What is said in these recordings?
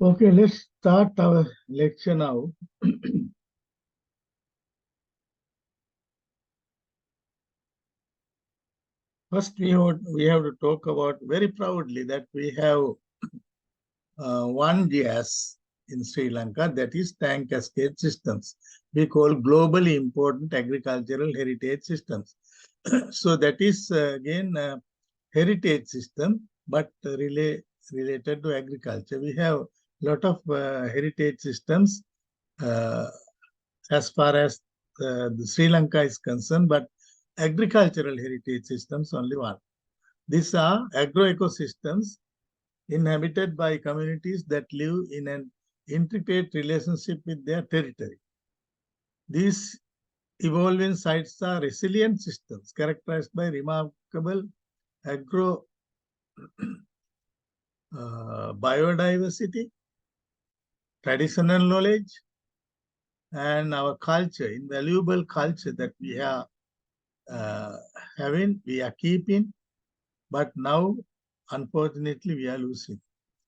Okay, let's start our lecture now. First, we have to talk about very proudly that we have one GIS in Sri Lanka, that is tank cascade systems. We call globally important agricultural heritage systems. So that is again a heritage system, but related to agriculture. We have a lot of heritage systems as far as the Sri Lanka is concerned, but agricultural heritage systems only one. These are agro-ecosystems inhabited by communities that live in an intricate relationship with their territory. These evolving sites are resilient systems characterized by remarkable agro biodiversity, traditional knowledge, and our culture, invaluable culture that we are we are keeping, but now, unfortunately, we are losing.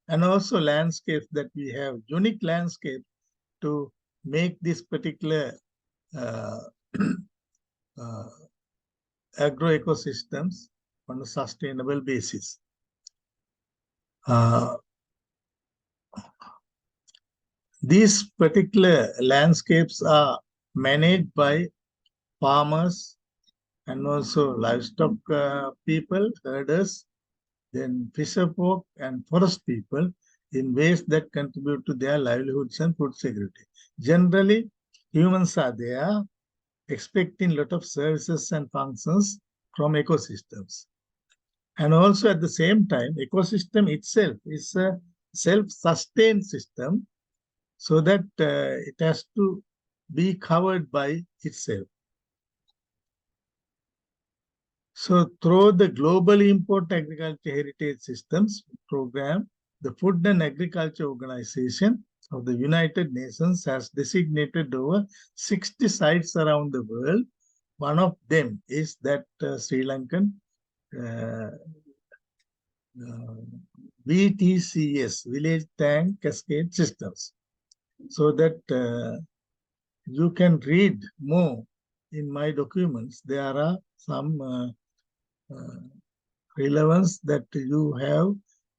And also landscapes that we have, unique landscape to make this particular agro-ecosystems on a sustainable basis. These particular landscapes are managed by farmers and also livestock people, herders, then fisher folk and forest people in ways that contribute to their livelihoods and food security. Generally, humans are there expecting a lot of services and functions from ecosystems. And also at the same time, ecosystem itself is a self-sustained system, so that it has to be covered by itself. So through the Globally Important Agriculture Heritage Systems program, the Food and Agriculture Organization of the United Nations has designated over 60 sites around the world. One of them is that Sri Lankan VTCS, Village Tank Cascade Systems. So that you can read more in my documents. There are some relevance that you have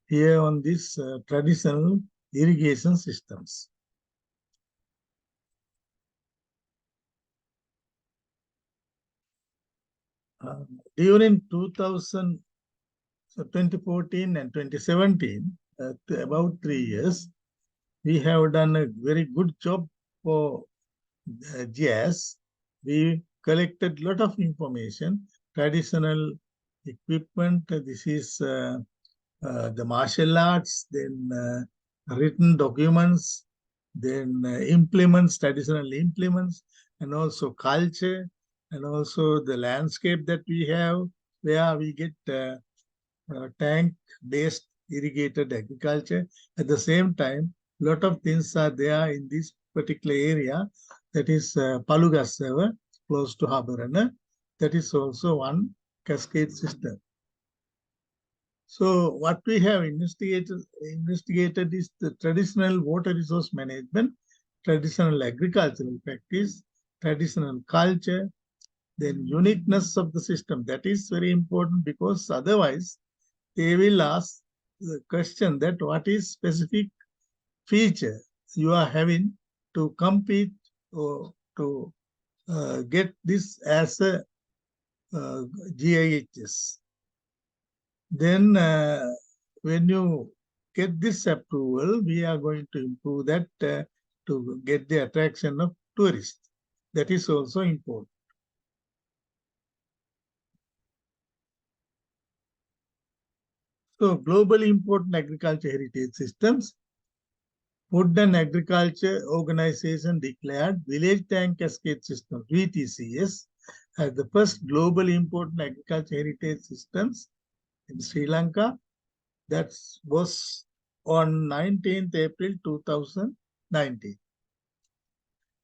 here on this traditional irrigation systems. During 2014 and 2017, about 3 years, we have done a very good job for GIS. We collected a lot of information, traditional equipment. This is the martial arts, then written documents, then implements, traditional implements, and also culture, and also the landscape that we have, where we get tank-based irrigated agriculture. At the same time, a lot of things are there in this particular area, that is Palugasava, close to Habarana. That is also one cascade system. So what we have investigated is the traditional water resource management, traditional agricultural practice, traditional culture, then uniqueness of the system. That is very important, because otherwise they will ask the question that what is specific feature you are having to compete or to get this as a GIHS. Then when you get this approval, we are going to improve that to get the attraction of tourists. That is also important. So globally important agriculture heritage systems. Food and Agriculture Organization declared Village Tank Cascade System, VTCS, as the first globally important agriculture heritage systems in Sri Lanka. That was on 19th April 2019.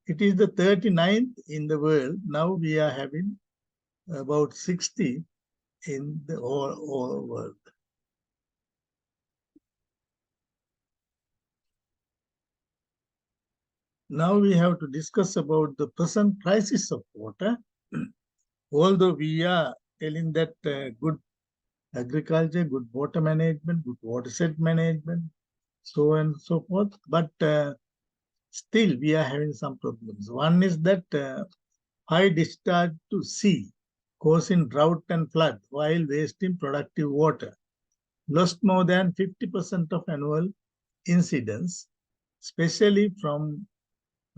It is the 39th in the world. Now we are having about 60 in the whole world. Now we have to discuss about the present crisis of water. Although we are telling that good agriculture, good water management, good watershed management, so on and so forth, but still we are having some problems. One is that high discharge to sea, causing drought and flood while wasting productive water. Lost more than 50% of annual incidents, especially from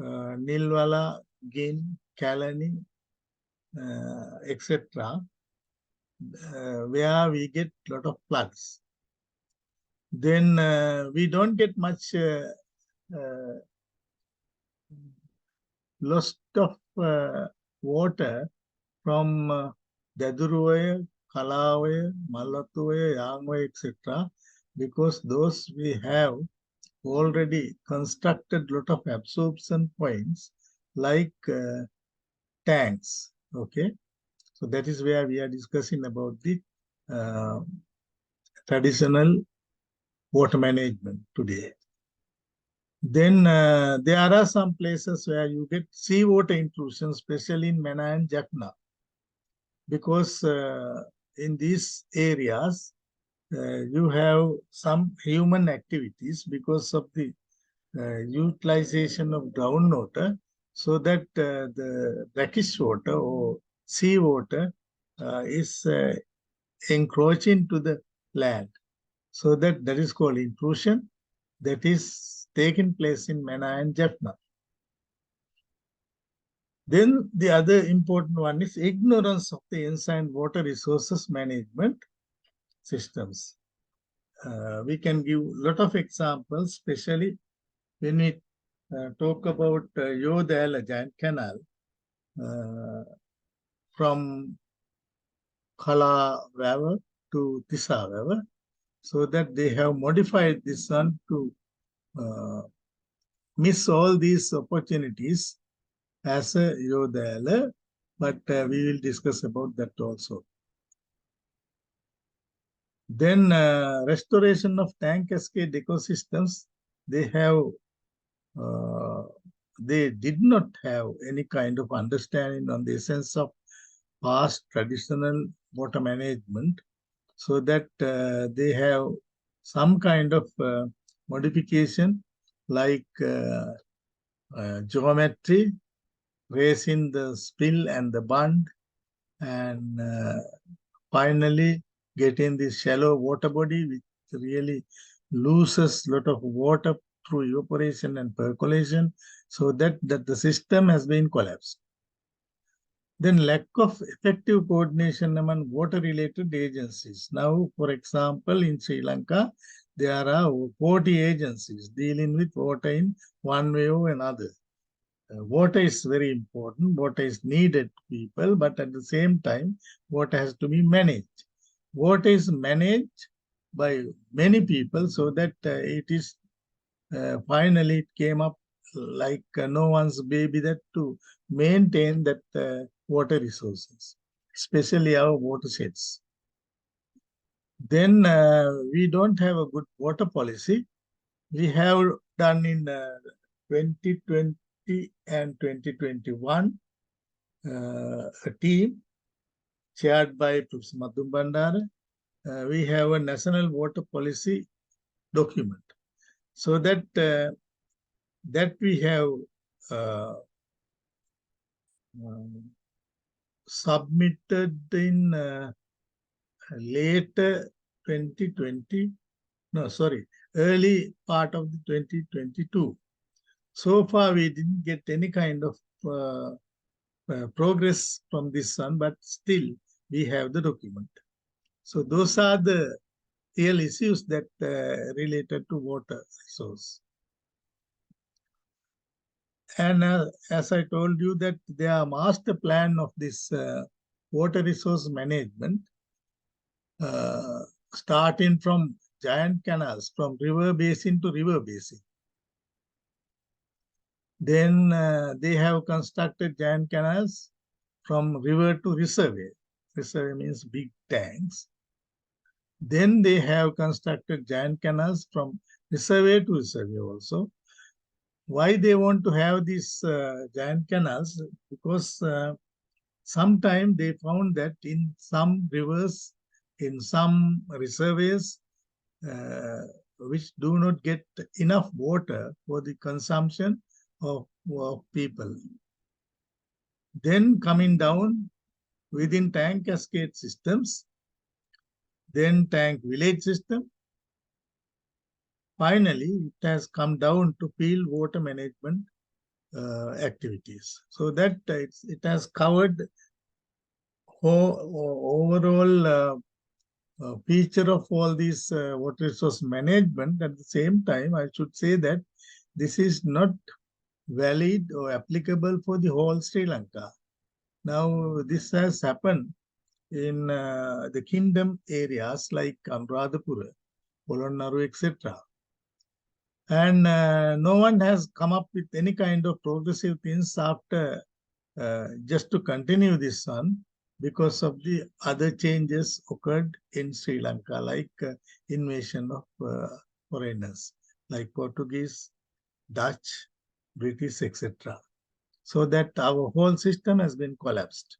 Nilwala, Gin, Kalani, etc., where we get a lot of floods. Then we don't get much loss of water from Daduruwaya, Kalawaya, Malatuwaya, Yangwaya, etc., because those we have already constructed lot of absorption points like tanks. Okay, so that is where we are discussing about the traditional water management today. Then there are some places where you get seawater intrusion, especially in Mena and Jaffna, because in these areas you have some human activities because of the utilization of groundwater, so that the brackish water or seawater is encroaching to the land. So that is called intrusion. That is taking place in Mena and Jaffna. Then the other important one is ignorance of the ancient water resources management systems. We can give a lot of examples, especially when we talk about Yodala Giant Canal from Kala River to Tisa River, so that they have modified this one to miss all these opportunities as a Yodala, but we will discuss about that also. Then restoration of tank cascade ecosystems, they did not have any kind of understanding on the essence of past traditional water management, so that they have some kind of modification like geometry, raising the spill and the bund, and finally getting this shallow water body, which really loses a lot of water through evaporation and percolation, so that the system has been collapsed. Then lack of effective coordination among water-related agencies. Now, for example, in Sri Lanka, there are 40 agencies dealing with water in one way or another. Water is very important. Water is needed, people, but at the same time, water has to be managed. Water is managed by many people, so that it is finally it came up like no one's baby, that to maintain that water resources, especially our watersheds. Then we don't have a good water policy. We have done in 2020 and 2021 a team chaired by Professor Madhum Bandara. We have a national water policy document, so that that we have submitted in later 2020, no, sorry, early part of the 2022. So far, we didn't get any kind of progress from this one, but still we have the document. So those are the real issues that related to water resource. And as I told you, that there are master plan of this water resource management, starting from giant canals, from river basin to river basin. Then they have constructed giant canals from river to reservoir. Reservoir means big tanks. Then they have constructed giant canals from reservoir to reservoir also. Why they want to have these giant canals? Because sometime they found that in some rivers, in some reservoirs, uh, which do not get enough water for the consumption of people. Then coming down within tank cascade systems, then tank village system. Finally, it has come down to field water management activities. So that it has covered overall feature of all these water resource management. At the same time, I should say that this is not valid or applicable for the whole Sri Lanka. Now, this has happened in the kingdom areas like Anuradhapura, Polonnaru, etc. And no one has come up with any kind of progressive things after just to continue this one because of the other changes occurred in Sri Lanka, like invasion of foreigners, like Portuguese, Dutch, British, etc. So that our whole system has been collapsed.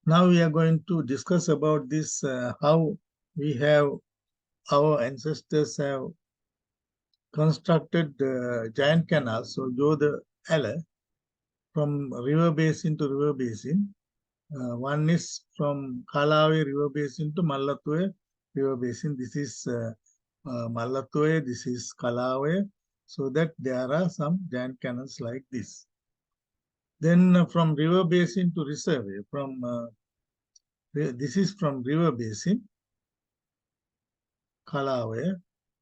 Now we are going to discuss about this, how we have, our ancestors have constructed giant canals. So Joda Ella from river basin to river basin. One is from Kalawe river basin to Mallatue river basin. This is Mallatue, this is Kalawe. So that there are some giant canals like this. Then from river basin to reservoir, this is from river basin, Kalawe,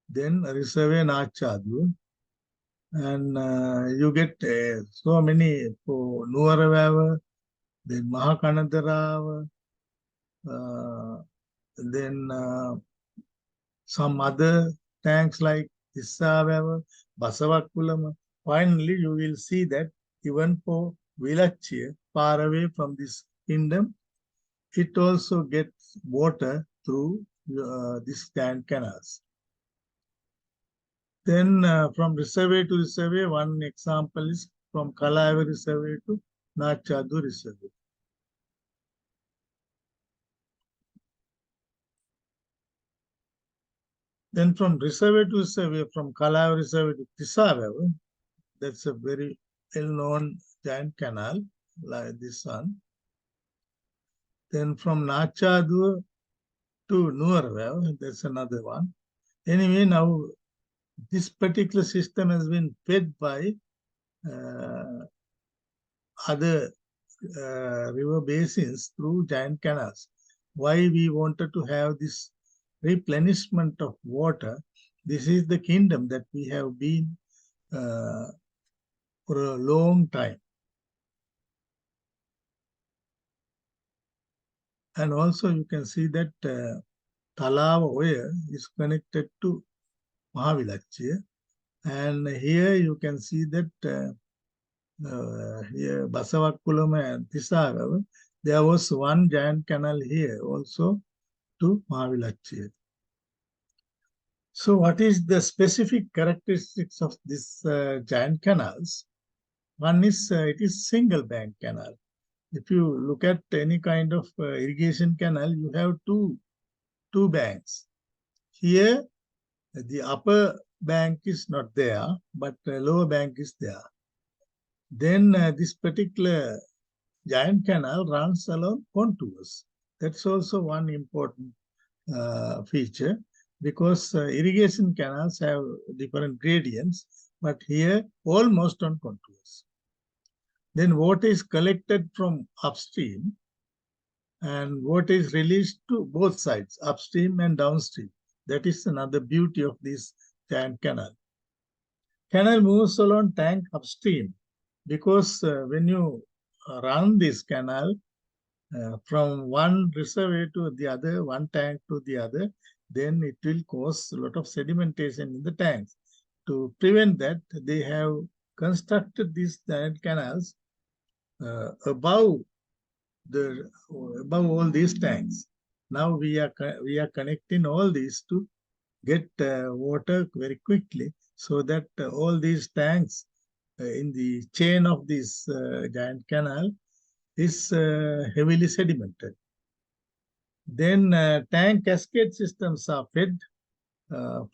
then reservoir Nachadu, and you get so many for Nuaravava, then Mahakanadarawa, then some other tanks like Issavava, Basavakulama. Finally, you will see that even for Vilachi, far away from this kingdom, it also gets water through these giant canals. Then from reservoir to reservoir, one example is from Kalave reservoir to Nachadu reservoir. Then from reservoir to reservoir, from Kalave reservoir to Tisavava, that's a very well-known giant canal like this one. Then from Nachadu to Nuarvev, that's another one. Anyway, now this particular system has been fed by other river basins through giant canals. Why we wanted to have this replenishment of water? This is the kingdom that we have been for a long time. And also you can see that Talava Oya is connected to Mahavilachya. And here you can see that here Basavakulama and Tisagawa, there was one giant canal here also to Mahavilachya. So what is the specific characteristics of these giant canals? One is it is single bank canal. If you look at any kind of irrigation canal, you have two banks. Here, the upper bank is not there, but the lower bank is there. Then this particular giant canal runs along contours. That's also one important feature because irrigation canals have different gradients, but here almost on contours. Then water is collected from upstream and water is released to both sides, upstream and downstream. That is another beauty of this giant canal. Canal moves along tank upstream because when you run this canal from one reservoir to the other, one tank to the other, then it will cause a lot of sedimentation in the tanks. To prevent that, they have constructed these giant canals above all these tanks. Now we are connecting all these to get water very quickly, so that all these tanks in the chain of this giant canal is heavily sedimented. Then tank cascade systems are fed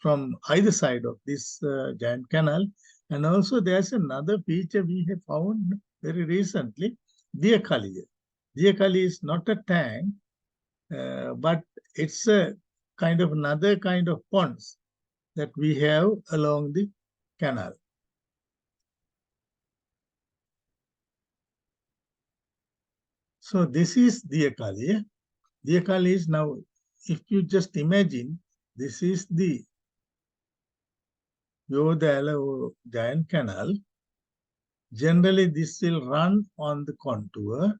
from either side of this giant canal. And also there's another feature we have found very recently, Diakali. Diakali is not a tank, but it's a kind of another kind of ponds that we have along the canal. So this is Diakali. Diakali is now, if you just imagine, this is the Yodala giant canal. Generally, this will run on the contour,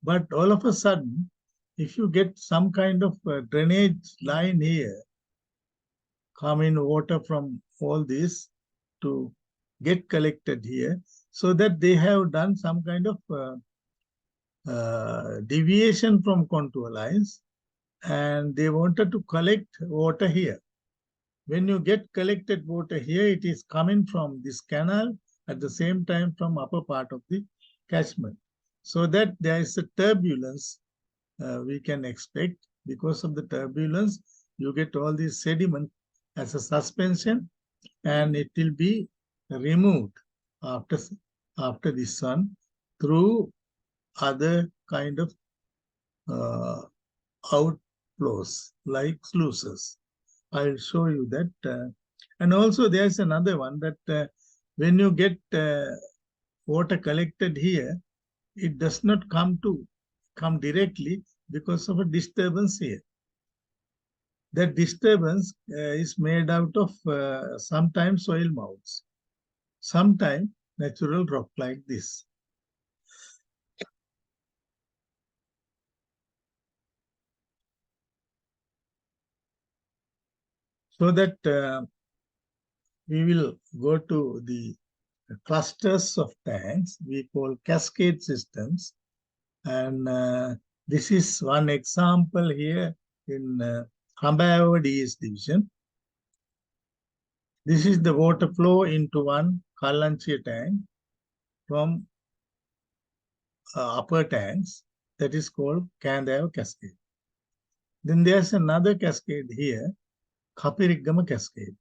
but all of a sudden, if you get some kind of drainage line here, coming water from all this to get collected here, so that they have done some kind of deviation from contour lines, and they wanted to collect water here. When you get collected water here, it is coming from this canal at the same time from upper part of the catchment. So that there is a turbulence we can expect. Because of the turbulence, you get all this sediment as a suspension, and it will be removed after the sun through other kind of outflows like sluices. I'll show you that. And also there's another one that when you get water collected here, it does not come directly because of a disturbance here. That disturbance is made out of sometimes soil mounds, sometimes natural rock like this. So that we will go to the clusters of tanks we call cascade systems. And this is one example here in Kambawa DS division. This is the water flow into one Kalanchia tank from upper tanks, that is called Kandawa cascade. Then there's another cascade here, Kapirigama cascade.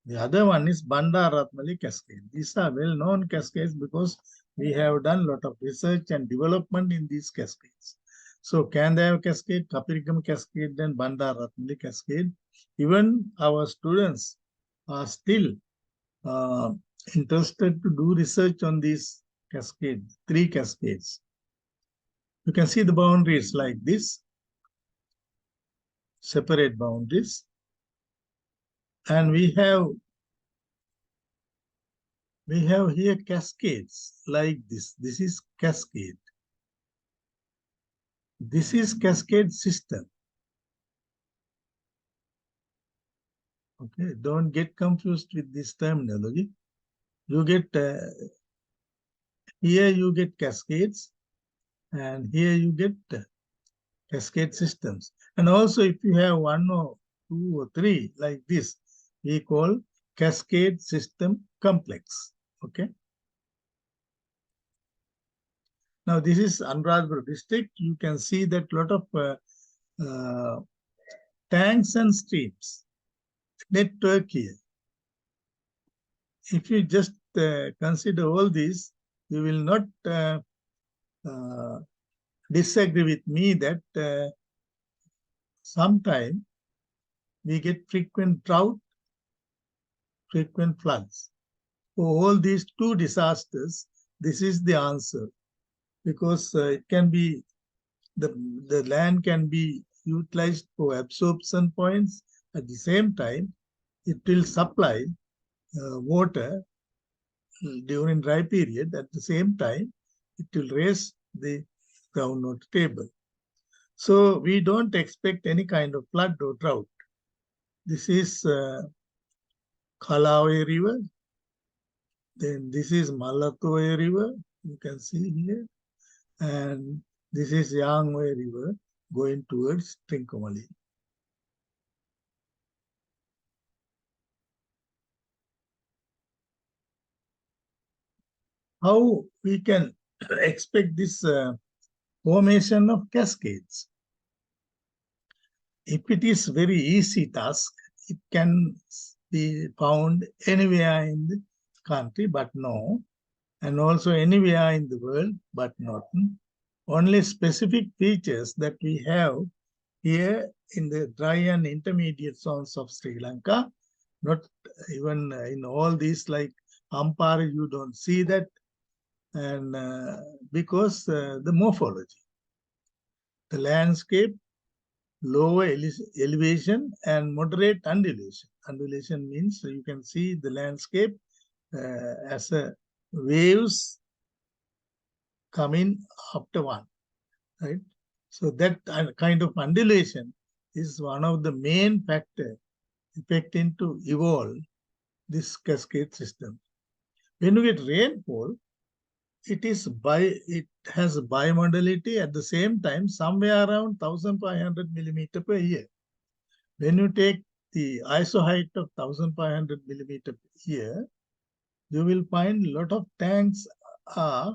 The other one is Bandaratmali cascade. These are well-known cascades because we have done a lot of research and development in these cascades. So Kandawa cascade, Kapirigama cascade, and Bandaratmali cascade. Even our students are still interested to do research on these cascades, 3 cascades. You can see the boundaries like this, separate boundaries. And we have here cascades like this. This is cascade. This is cascade system. Okay, don't get confused with this terminology. You get here you get cascades, and here you get cascade systems. And also, if you have 1 or 2 or 3 like this, we call cascade system complex. Okay. Now, this is Anuradhapura district. You can see that lot of tanks and streams network here. If you just consider all these, you will not disagree with me that sometime we get frequent drought, frequent floods. For all these 2 disasters, this is the answer, because it can be the land can be utilized for absorption points. At the same time, it will supply water during dry period. At the same time, it will raise the groundwater table. So we don't expect any kind of flood or drought. This is Kalaway River. Then this is Malatoe River, you can see here. And this is Yangway River going towards Trincomalee. How we can expect this formation of cascades? If it is very easy task, it can be found anywhere in the country, but no, and also anywhere in the world, but not. Only specific features that we have here in the dry and intermediate zones of Sri Lanka, not even in all these like Ampara, you don't see that, and because the morphology, the landscape, lower elevation and moderate undulation. Undulation means you can see the landscape as a waves coming after one, right? So that kind of undulation is one of the main factors affecting to evolve this cascade system. When you get rainfall, it has bimodality at the same time, somewhere around 1,500 millimeter per year. When you take the ISO height of 1,500 millimeter per year, you will find a lot of tanks are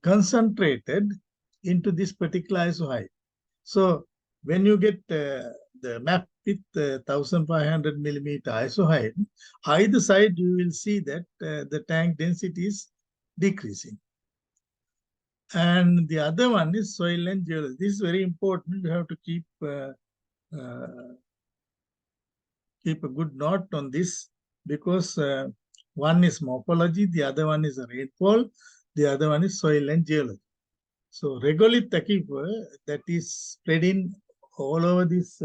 concentrated into this particular ISO height. So when you get the map with 1,500 millimeter ISO height, either side you will see that the tank density is decreasing. And the other one is soil and geology. This is very important. You have to keep a good note on this, because one is morphology, the other one is rainfall, the other one is soil and geology. So regolith aquifer that is spreading all over this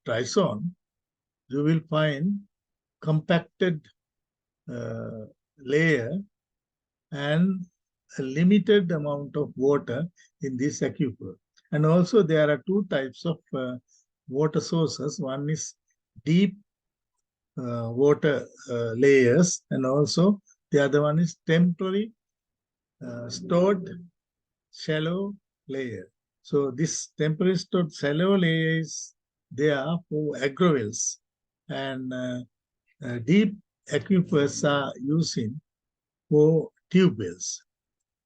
dry zone, you will find compacted layer and a limited amount of water in this aquifer. And also there are two types of water sources. One is deep water layers, and also the other one is temporary stored shallow layer. So this temporary stored shallow layer is there for agrovales, and deep aquifers are using for tube wells.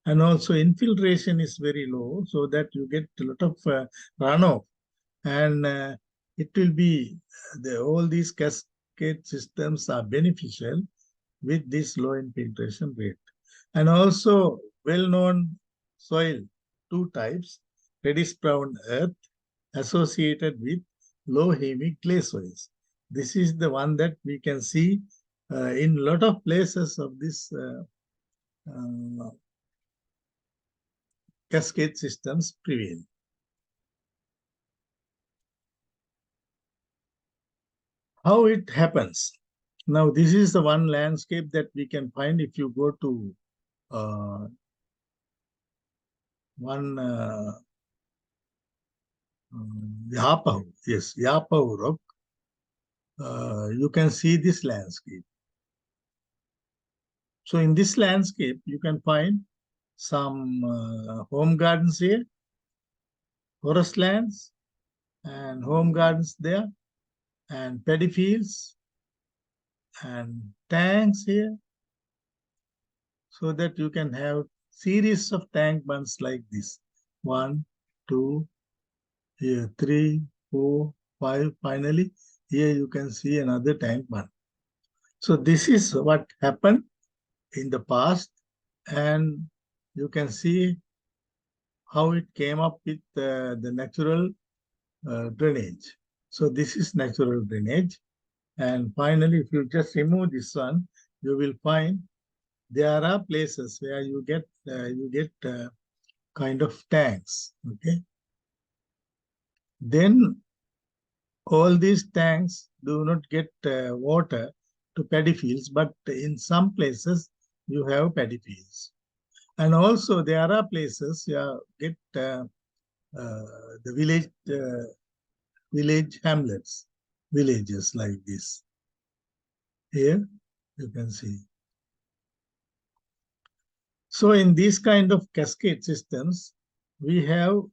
And also infiltration is very low, so that you get a lot of runoff, and it will be all these cascade systems are beneficial with this low infiltration rate. And also well-known soil, two types, reddish brown earth associated with low humic clay soils. This is the one that we can see in a lot of places of this cascade systems prevail. How it happens? Now, this is the one landscape that we can find if you go to one Yapau, yes, Yapau rock. You can see this landscape. So in this landscape, you can find some home gardens here, forest lands, and home gardens there, and paddy fields, and tanks here, so that you can have series of tank bunds like this. 1, 2, here 3, 4, 5. Finally, here you can see another tank bund. So this is what happened in the past, and you can see how it came up with the natural drainage. So this is natural drainage. And finally, if you just remove this one, you will find there are places where you get kind of tanks. Okay. Then all these tanks do not get water to paddy fields, but in some places you have paddy fields. And also there are places you get the village hamlets, villages like this. Here you can see. So in these kind of cascade systems, we have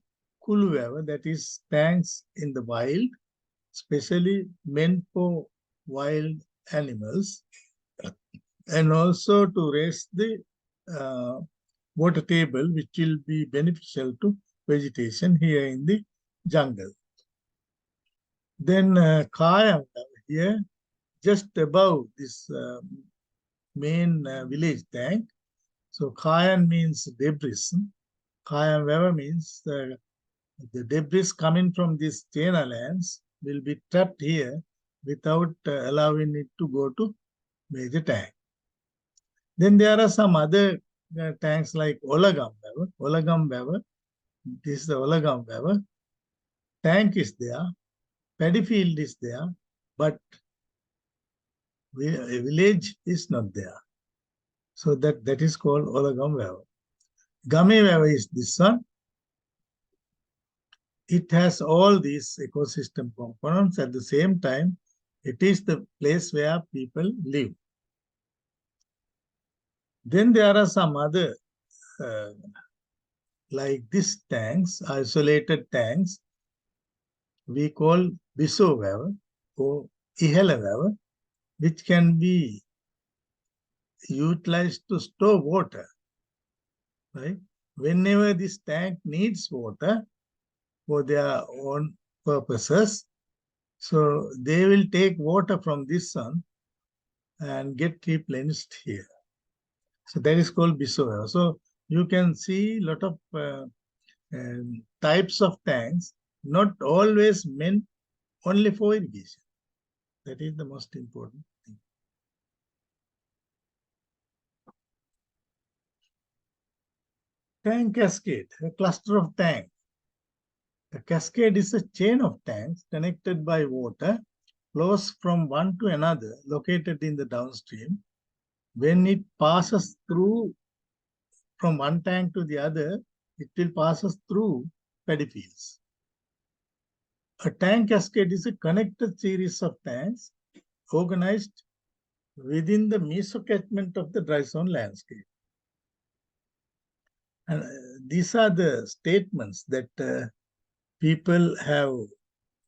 kuluwewa, that is tanks in the wild, especially meant for wild animals, and also to raise the uh, water table, which will be beneficial to vegetation here in the jungle. Then Kayam here, just above this main village tank. So Kayan means debris. Kayan Weber means the debris coming from these Chena lands will be trapped here without allowing it to go to major tank. Then there are some other tanks like Olagam Weber. Olagam Weber. This is the Olagam Weber. Tank is there. Paddy field is there. But a village is not there. So that is called Olagam Weber. Game Weber is this one. It has all these ecosystem components. At the same time, it is the place where people live. Then there are some other, like these tanks, isolated tanks, we call Biso well or Ihela well, which can be utilized to store water. Right? Whenever this tank needs water for their own purposes, so they will take water from this one and get replenished here. So that is called Bisoya. So you can see a lot of types of tanks, not always meant only for irrigation. That is the most important thing. Tank cascade, a cluster of tanks. A cascade is a chain of tanks connected by water, flows from one to another, located in the downstream. When it passes through from one tank to the other, it will pass through paddy fields. A tank cascade is a connected series of tanks organized within the mesocatchment of the dry zone landscape. And these are the statements that people have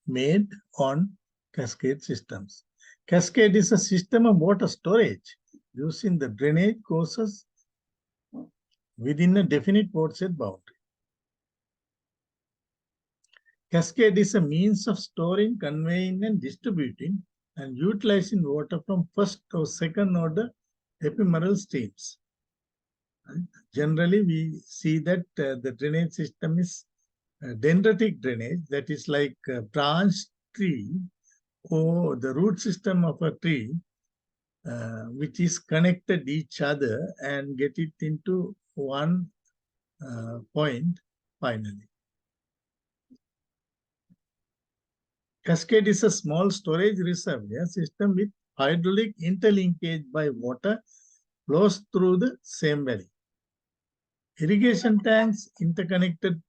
made on cascade systems. Cascade is a system of water storage using the drainage courses within a definite watershed boundary. Cascade is a means of storing, conveying, and distributing and utilizing water from first or second order ephemeral streams. Generally, we see that the drainage system is dendritic drainage, that is like a branch tree or the root system of a tree, which is connected each other and get it into one point finally. Cascade is a small storage reservoir system with hydraulic interlinkage by water flows through the same valley. Irrigation tanks interconnected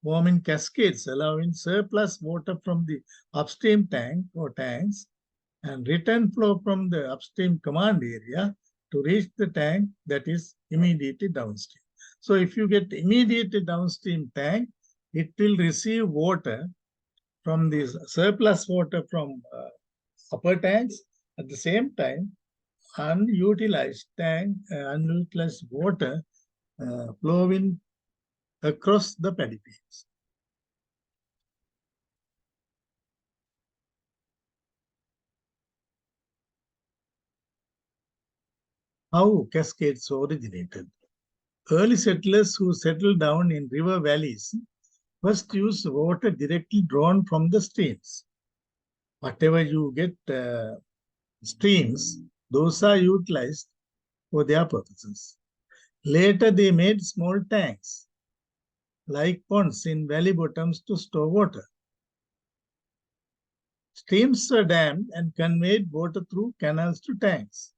forming cascades, allowing surplus water from the upstream tank or tanks and return flow from the upstream command area to reach the tank that is immediately downstream. So if you get immediately downstream tank, it will receive water from this surplus water from upper tanks. At the same time, unutilized water flowing across the paddy fields. How cascades originated? Early settlers who settled down in river valleys first used water directly drawn from the streams. Whatever you get streams, those are utilized for their purposes. Later, they made small tanks, like ponds in valley bottoms to store water. Streams were dammed and conveyed water through canals to tanks.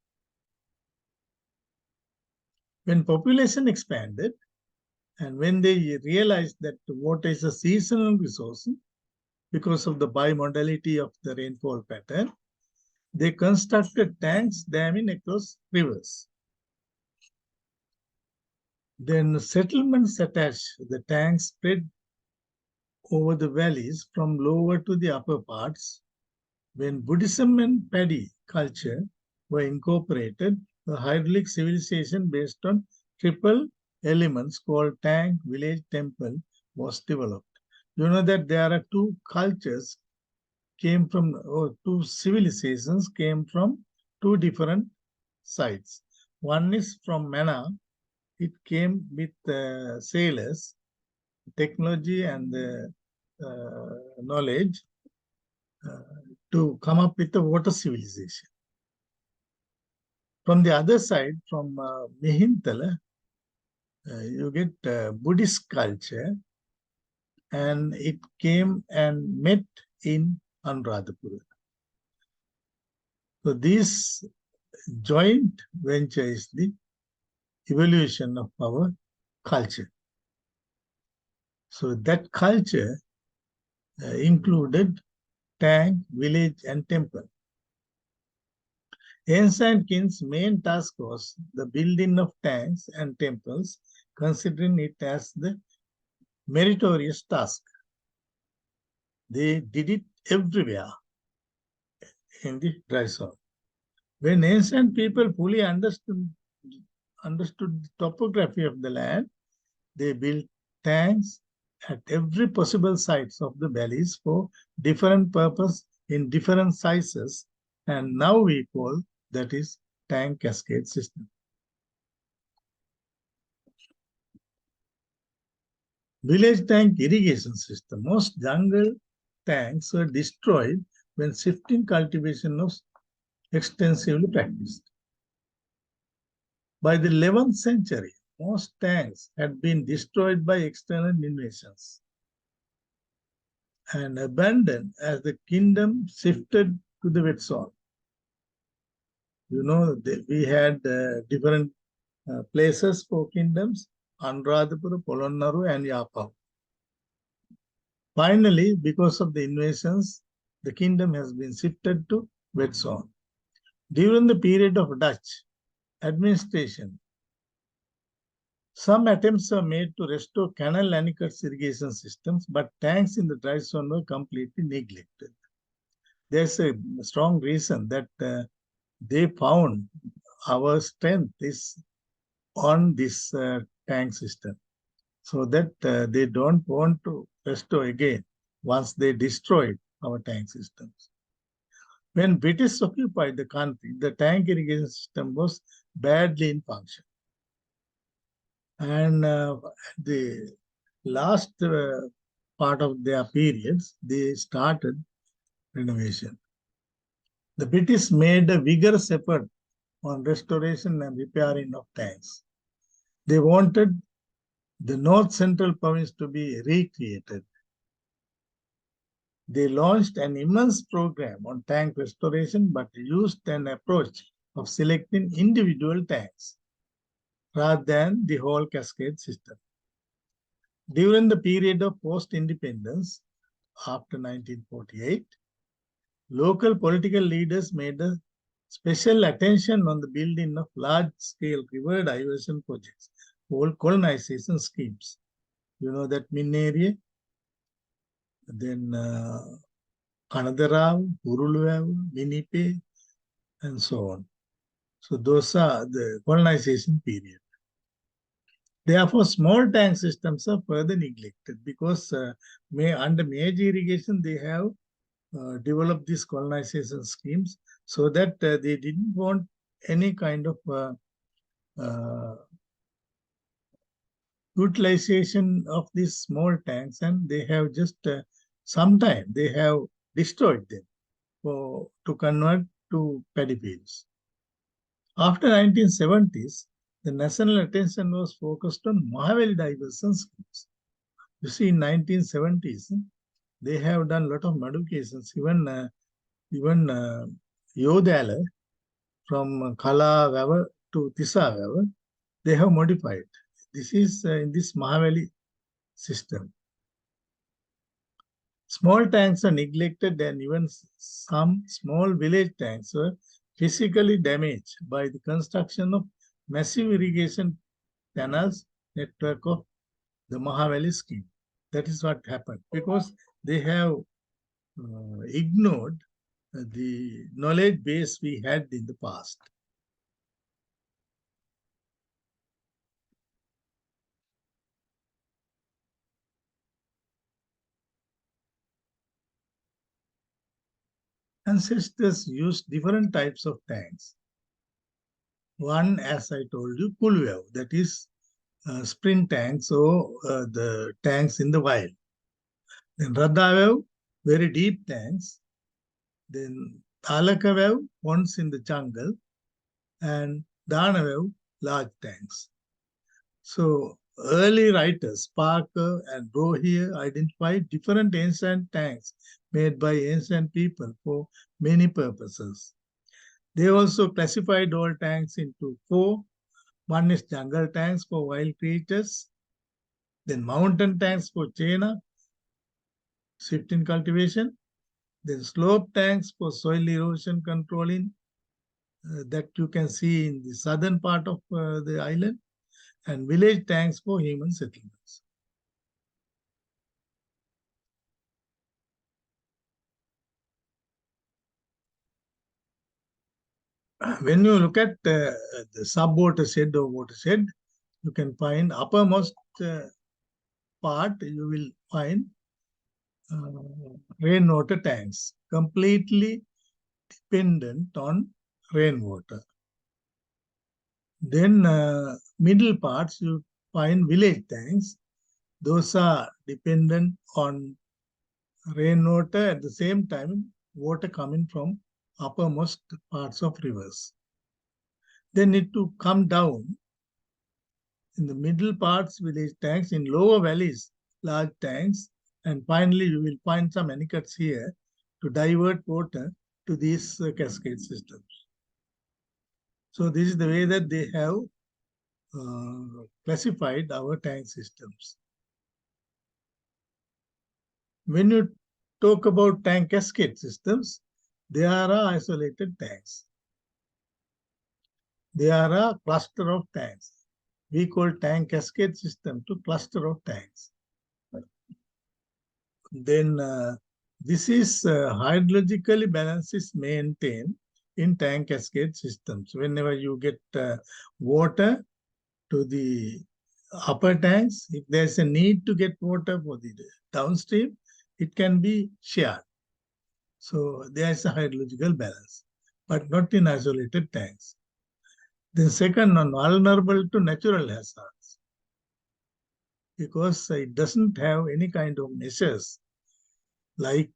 When population expanded And when they realized that water is a seasonal resource because of the bimodality of the rainfall pattern, they constructed tanks damming across rivers. Then settlements attached the tanks spread over the valleys from lower to the upper parts. When Buddhism and paddy culture were incorporated, a hydraulic civilization based on triple elements called tank, village, temple was developed. You know that there are two cultures came from, or two civilizations came from two different sides. One is from Mana. It came with sailors, technology, and knowledge to come up with a water civilization. From the other side, from Mihintala, you get Buddhist culture, and it came and met in Anuradhapura. So this joint venture is the evolution of our culture. So that culture included tank, village, and temple. Ancient kings' main task was the building of tanks and temples, considering it as the meritorious task. They did it everywhere in the dry zone. When ancient people fully understood the topography of the land, they built tanks at every possible sites of the valleys for different purpose in different sizes, and now we call that is tank cascade system. Village tank irrigation system. Most jungle tanks were destroyed when shifting cultivation was extensively practiced. By the 11th century, most tanks had been destroyed by external invasions and abandoned as the kingdom shifted to the wet zone. You know, we had different places for kingdoms, Anuradhapura, Polonnaru, and Yapam. Finally, because of the invasions, the kingdom has been shifted to wet zone. During the period of Dutch administration, some attempts were made to restore canal anechoic irrigation systems, but tanks in the dry zone were completely neglected. There's a strong reason that they found our strength is on this tank system, so that they don't want to restore again once they destroyed our tank systems. When British occupied the country, the tank irrigation system was badly in function. And the last part of their periods, they started renovation. The British made a vigorous effort on restoration and repairing of tanks. They wanted the North Central province to be recreated. They launched an immense program on tank restoration, but used an approach of selecting individual tanks rather than the whole cascade system. During the period of post-independence, after 1948, local political leaders made a special attention on the building of large-scale river diversion projects, called colonization schemes. You know that Min area, then Kanadarav, Huruluvav, Minipe, and so on. So those are the colonization period. Therefore, small tank systems are further neglected because under major irrigation, they have developed these colonization schemes so that they didn't want any kind of utilization of these small tanks, and they have just sometime they have destroyed them to convert to paddy fields. After 1970s, the national attention was focused on Mahaveli diversion schemes. You see, in 1970s, they have done a lot of modifications. Even Yodala from Kala Vavar to Tisa Vavar, they have modified. this is in this Mahavali system. Small tanks are neglected, and even some small village tanks were physically damaged by the construction of massive irrigation canals network of the Mahavali scheme. That is what happened because they have ignored the knowledge base we had in the past. Ancestors used different types of tanks. One, as I told you, pulvev, that is sprint tanks or the tanks in the wild. Then Radavev, very deep tanks. Then Talakavev, ponds in the jungle. And Danavev, large tanks. So early writers, Parker and Rohier, identified different ancient tanks made by ancient people for many purposes. They also classified all tanks into four. One is jungle tanks for wild creatures, then mountain tanks for Chena, swift in cultivation, then slope tanks for soil erosion controlling that you can see in the southern part of the island, and village tanks for human settlements. When you look at the sub-watershed or watershed, you can find uppermost part, you will find rainwater tanks, completely dependent on rainwater. Then middle parts, you find village tanks. Those are dependent on rainwater, at the same time, water coming from uppermost parts of rivers. They need to come down in the middle parts, village tanks, in lower valleys, large tanks, and finally you will find some anicuts here to divert water to these cascade systems. So this is the way that they have classified our tank systems. When you talk about tank cascade systems, they are isolated tanks. They are a cluster of tanks. We call tank cascade system to cluster of tanks. Then this is hydrologically balance is maintained in tank cascade systems. Whenever you get water to the upper tanks, if there's a need to get water for the downstream, it can be shared. So there's a hydrological balance, but not in isolated tanks. The second one, vulnerable to natural hazards, because it doesn't have any kind of measures like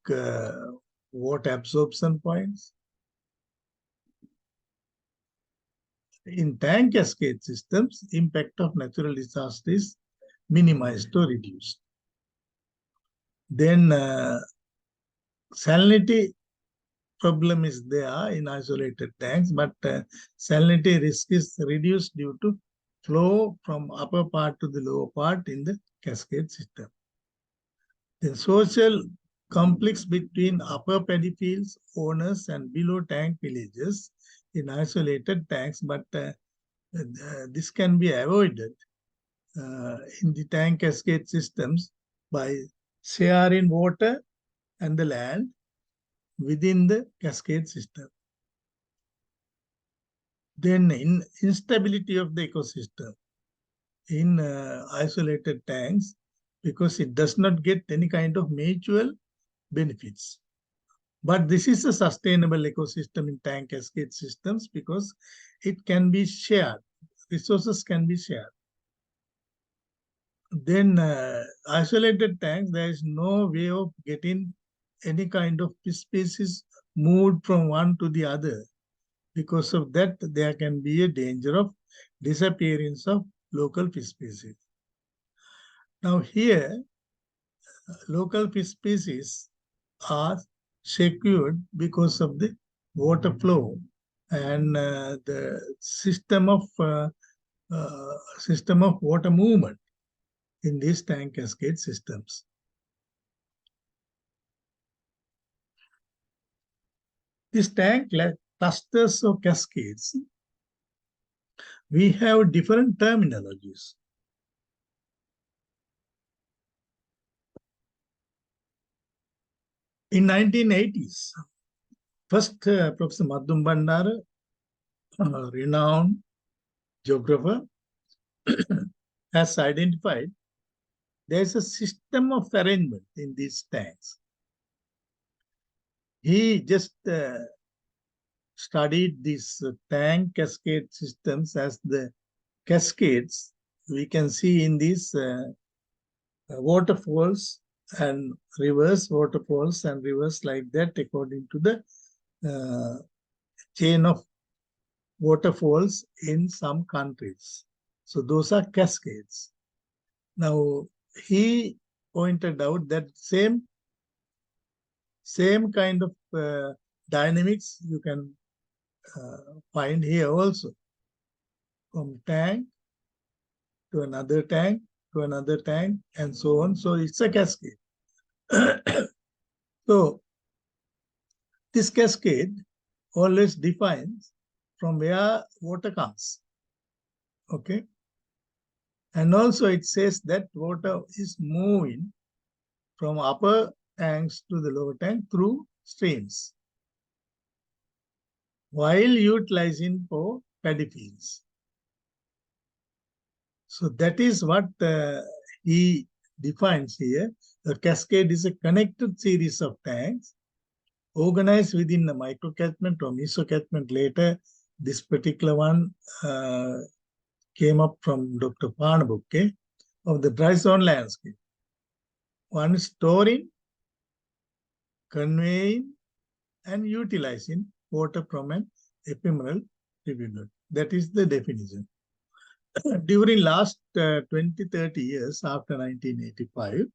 water absorption points. In tank cascade systems, impact of natural disaster is minimized or reduced. Then salinity problem is there in isolated tanks, but salinity risk is reduced due to flow from upper part to the lower part in the cascade system. The social conflicts between upper paddy fields owners and below tank villages in isolated tanks, but this can be avoided in the tank cascade systems by sharing water and the land within the cascade system. Then instability of the ecosystem in isolated tanks, because it does not get any kind of mutual benefits. But this is a sustainable ecosystem in tank cascade systems because it can be shared. Resources can be shared. Then isolated tanks, there is no way of getting any kind of species moved from one to the other. Because of that, there can be a danger of disappearance of local fish species. Now here, local fish species are secured because of the water flow and the system of system of water movement in these tank cascade systems. These tank clusters or cascades, we have different terminologies. In 1980s, first Professor Madhum Bandara, a renowned geographer, has identified there's a system of arrangement in these tanks. He just studied these tank cascade systems as the cascades we can see in these waterfalls and rivers, waterfalls and rivers like that, according to the chain of waterfalls in some countries. So those are cascades. Now, he pointed out that same kind of dynamics you can find here also. From tank to another tank to another tank and so on. So it's a cascade. So this cascade always defines from where water comes. Okay. And also it says that water is moving from upper tanks to the lower tank through streams while utilizing for paddy fields. So that is what he defines here. The cascade is a connected series of tanks organized within a microcatchment or mesocatchment. Later, this particular one came up from Dr. Panabukke of the dry zone landscape. One is storing, conveying, and utilizing water from an ephemeral rivulet. That is the definition. During last 20-30 years after 1985,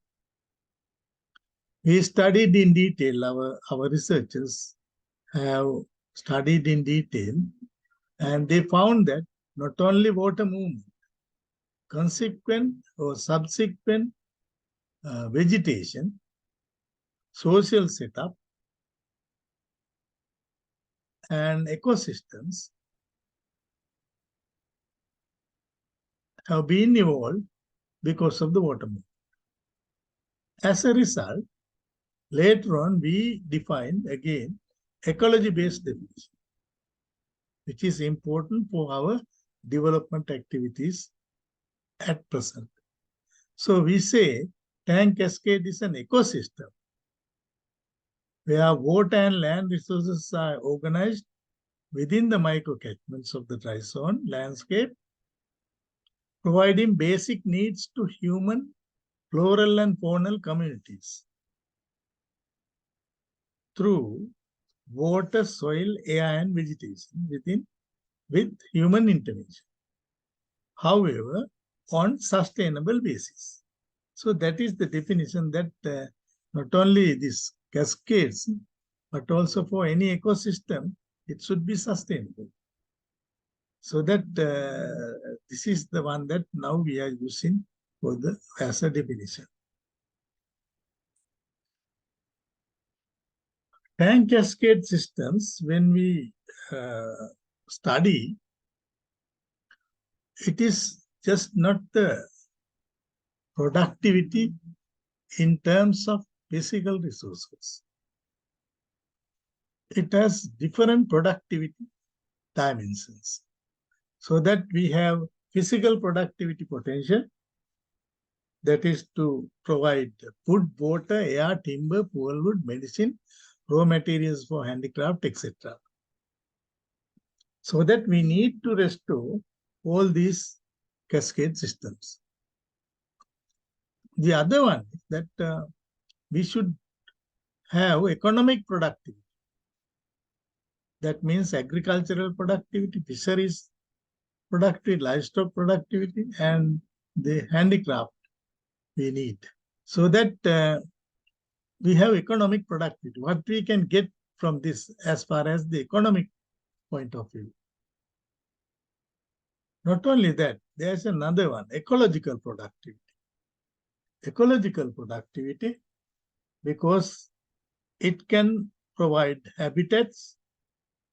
we studied in detail, our researchers have studied in detail, and they found that not only water movement, consequent or subsequent vegetation, social setup, and ecosystems have been evolved because of the water movement. As a result, later on, we defined again ecology-based definition, which is important for our development activities at present. So we say tank cascade is an ecosystem where water and land resources are organized within the microcatchments of the dry zone landscape, providing basic needs to human, floral and faunal communities through water, soil, air, and vegetation with human intervention. However, on sustainable basis. So that is the definition that not only these cascades, but also for any ecosystem, it should be sustainable. So that this is the one that now we are using for the as a definition. Tank cascade systems, when we study, it is just not the productivity in terms of physical resources. It has different productivity dimensions. So that we have physical productivity potential, that is to provide food, water, air, timber, fuelwood, medicine, raw materials for handicraft, etc. So that we need to restore all these cascade systems. The other one is that we should have economic productivity. That means agricultural productivity, fisheries productivity, livestock productivity, and the handicraft we need. So that we have economic productivity. What we can get from this as far as the economic point of view. Not only that, there's another one, ecological productivity. Ecological productivity, because it can provide habitats,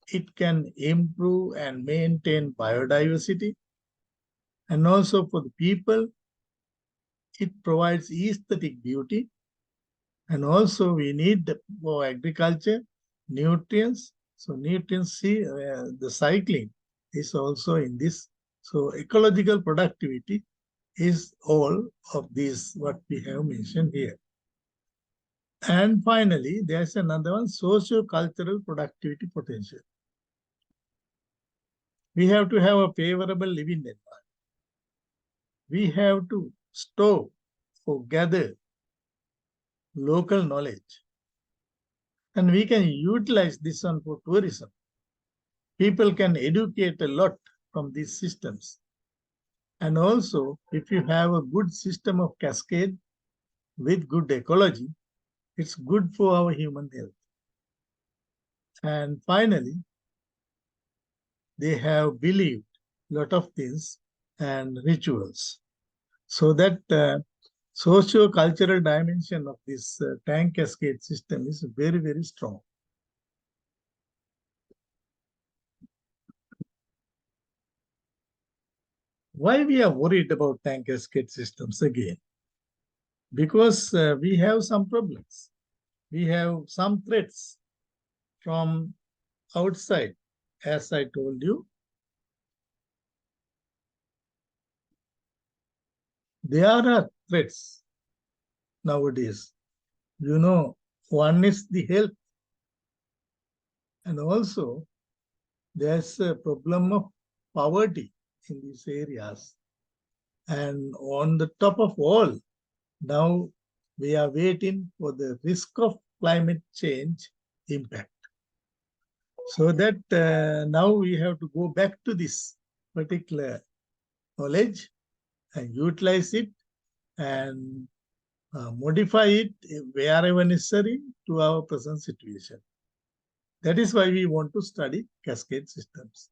it can improve and maintain biodiversity, and also for the people, it provides aesthetic beauty. And also we need for agriculture nutrients. So nutrients, see, the cycling is also in this. So ecological productivity is all of these what we have mentioned here. And finally, there's another one, socio-cultural productivity potential. We have to have a favorable living environment. We have to store or gather local knowledge. And we can utilize this one for tourism. People can educate a lot from these systems. And also, if you have a good system of cascade with good ecology, it's good for our human health. And finally, they have believed a lot of things and rituals. So that socio-cultural dimension of this tank cascade system is very, very strong. Why we are worried about tank cascade systems again? Because we have some problems. We have some threats from outside, as I told you. There are threats nowadays. You know, one is the health, and also there's a problem of poverty in these areas. And on the top of all, now we are waiting for the risk of climate change impact. So that now we have to go back to this particular knowledge and utilize it and modify it wherever necessary to our present situation. That is why we want to study cascade systems.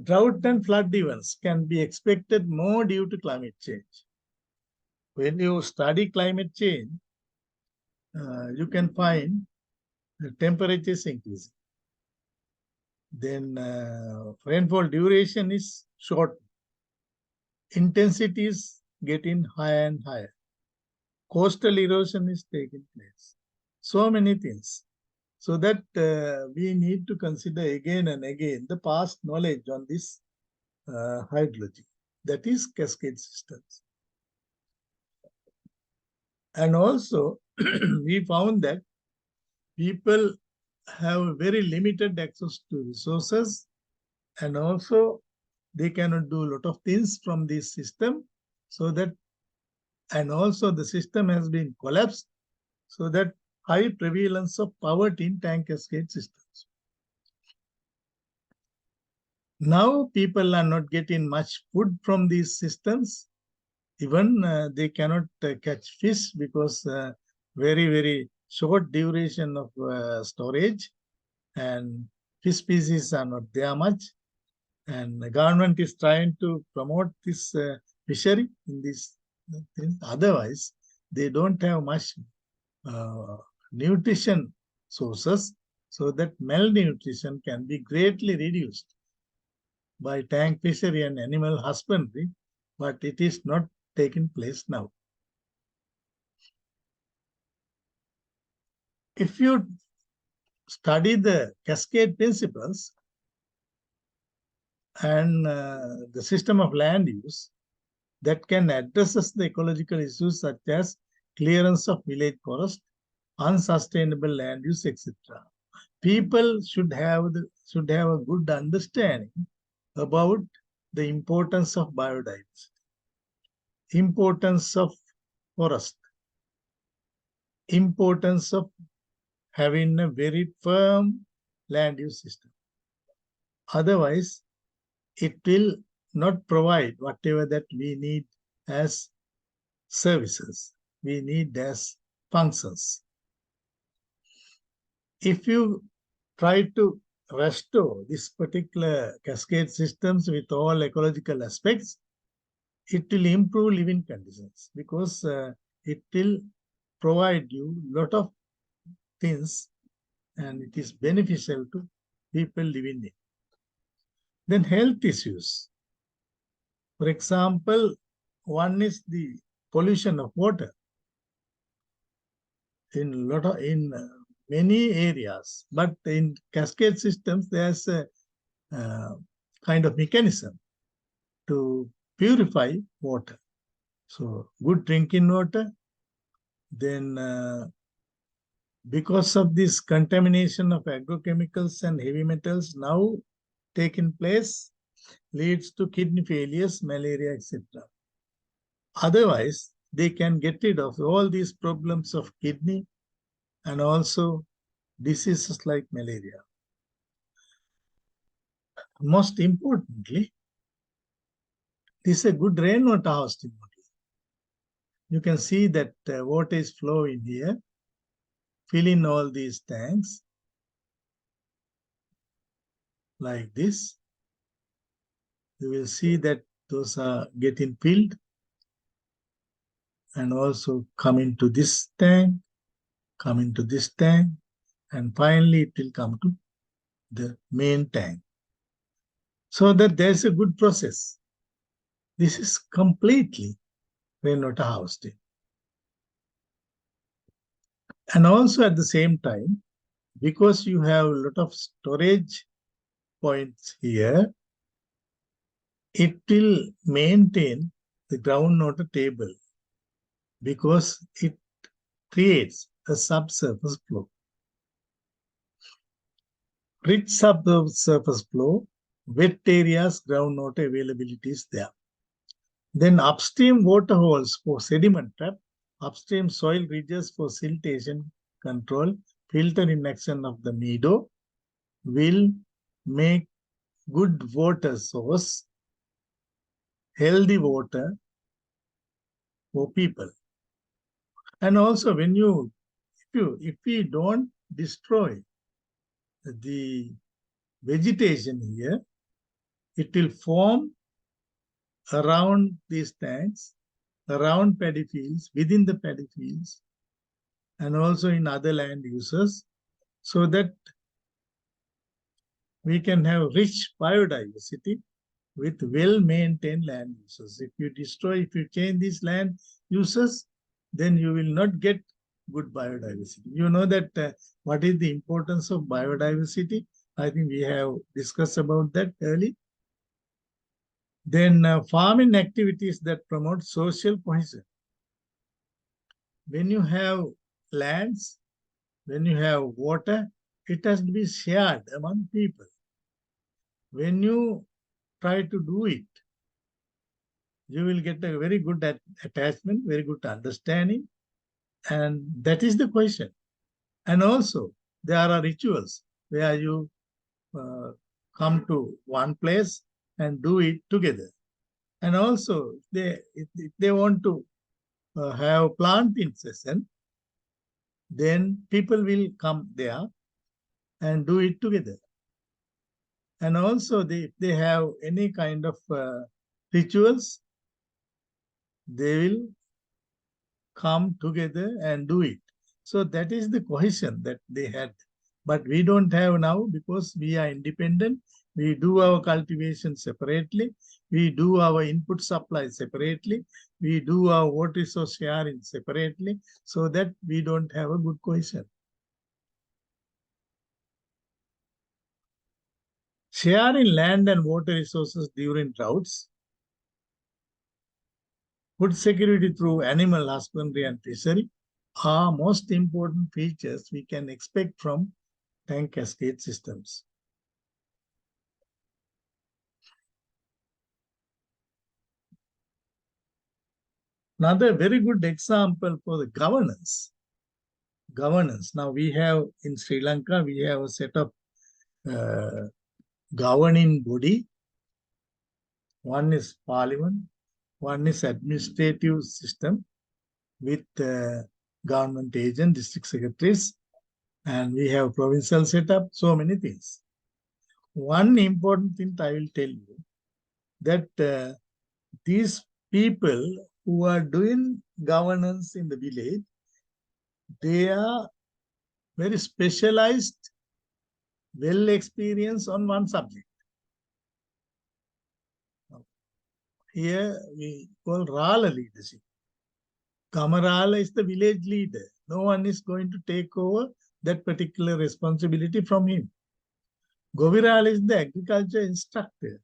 Drought and flood events can be expected more due to climate change. When you study climate change, you can find the temperatures increasing. Then rainfall duration is short. Intensity is getting higher and higher. Coastal erosion is taking place. So many things. So that we need to consider again and again the past knowledge on this hydrology. That is cascade systems. And also, we found that people have very limited access to resources, and also they cannot do a lot of things from this system. So that, and also the system has been collapsed, so that high prevalence of poverty in tank cascade systems. Now people are not getting much food from these systems. Even they cannot catch fish because very, very short duration of storage, and fish species are not there much. And the government is trying to promote this fishery in these things. Otherwise, they don't have much nutrition sources, so that malnutrition can be greatly reduced by tank fishery and animal husbandry, but it is not taking place now. If you study the cascade principles and the system of land use, that can address the ecological issues such as clearance of village forest, unsustainable land use, etc. People should have a good understanding about the importance of biodiversity, importance of forest, importance of having a very firm land use system. Otherwise, it will not provide whatever that we need as services, we need as functions. If you try to restore this particular cascade systems with all ecological aspects, it will improve living conditions because it will provide you a lot of things and it is beneficial to people living it. Then health issues. For example, one is the pollution of water in many areas, but in cascade systems there's a kind of mechanism to purify water. So good drinking water. Then because of this contamination of agrochemicals and heavy metals now taking place leads to kidney failures, malaria, etc. Otherwise, they can get rid of all these problems of kidney and also diseases like malaria. Most importantly, this is a good rainwater harvesting model. You can see that water is flowing here, fill in all these tanks like this. You will see that those are getting filled and also come into this tank, come into this tank, and finally it will come to the main tank. So that there's a good process. This is completely rainwater harvesting. And also at the same time, because you have a lot of storage points here, it will maintain the groundwater table because it creates a subsurface flow. Rich subsurface flow, wet areas, groundwater availability is there. Then upstream water holes for sediment trap, upstream soil ridges for siltation control, filter in action of the meadow will make good water source, healthy water for people. And also when if we don't destroy the vegetation here, it will form around these tanks, around paddy fields, within the paddy fields, and also in other land uses, so that we can have rich biodiversity with well-maintained land uses. If you change these land uses, then you will not get good biodiversity. You know that what is the importance of biodiversity? I think we have discussed about that early. Then farming activities that promote social cohesion. When you have lands, when you have water, it has to be shared among people. When you try to do it, you will get a very good attachment, very good understanding. And that is the question. And also, there are rituals where you come to one place and do it together. And also, if they want to have planting session, then people will come there and do it together. And also, if they have any kind of rituals, they will come together and do it. So that is the cohesion that they had. But we don't have now because we are independent. We do our cultivation separately. We do our input supply separately. We do our water resource sharing separately, so that we don't have a good cohesion. Sharing land and water resources during droughts, food security through animal husbandry and fishery are most important features we can expect from tank cascade systems. Another very good example for the governance. Now we have in Sri Lanka, we have a set of governing body. One is parliament, one is administrative system with government agent, district secretaries, and we have provincial setup, so many things. one important thing I will tell you, that these people who are doing governance in the village, they are very specialized, well experienced on one subject. Here we call Rala leadership. Kamarala is the village leader. No one is going to take over that particular responsibility from him. Govirala is the agriculture instructor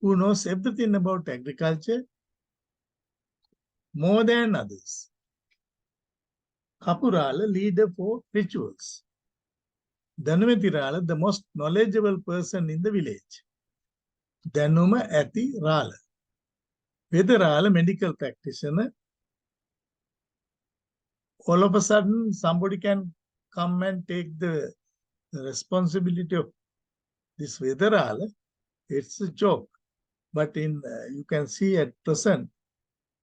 who knows everything about agriculture more than others. Kapurala, leader for rituals. Dhanumatirala, the most knowledgeable person in the village. Dhanuma Ati Rala. Vedarala, medical practitioner. All of a sudden, somebody can come and take the responsibility of this Vedarala. It's a joke. But in you can see at present,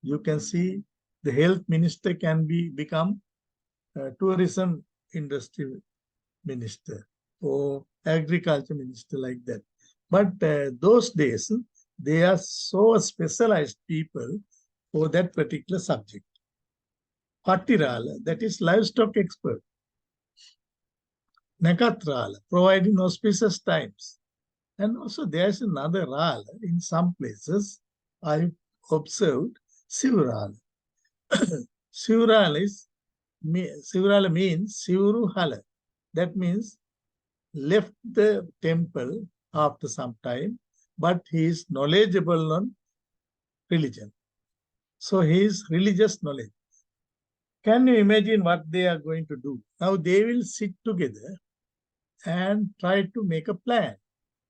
you can see the health minister can become tourism industry minister or agriculture minister like that. But those days, they are so specialized people for that particular subject. Pattirala, that is livestock expert. Nakatrala, providing auspicious times. And also there's another Rala in some places I observed, Sivrala. Sivrala means Sivuru Hala. That means left the temple after some time, but he is knowledgeable on religion. So he is religious knowledge. Can you imagine what they are going to do? Now they will sit together and try to make a plan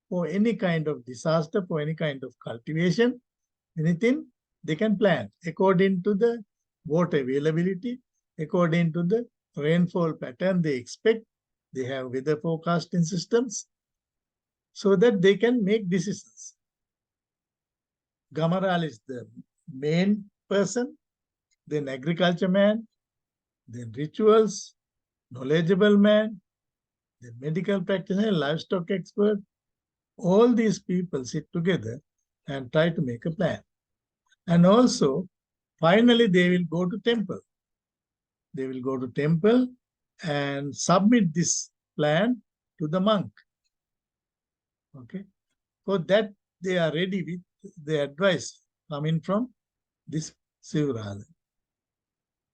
for any kind of disaster, for any kind of cultivation, anything they can plan according to the water availability, according to the rainfall pattern they expect. They have weather forecasting systems so that they can make decisions. Gamaral is the main person, then agriculture man, then rituals, knowledgeable man, then medical practitioner, livestock expert. All these people sit together and try to make a plan. And also, finally, they will go to temple. They will go to temple and submit this plan to the monk. Okay. For that, they are ready with the advice coming from this Sivrala.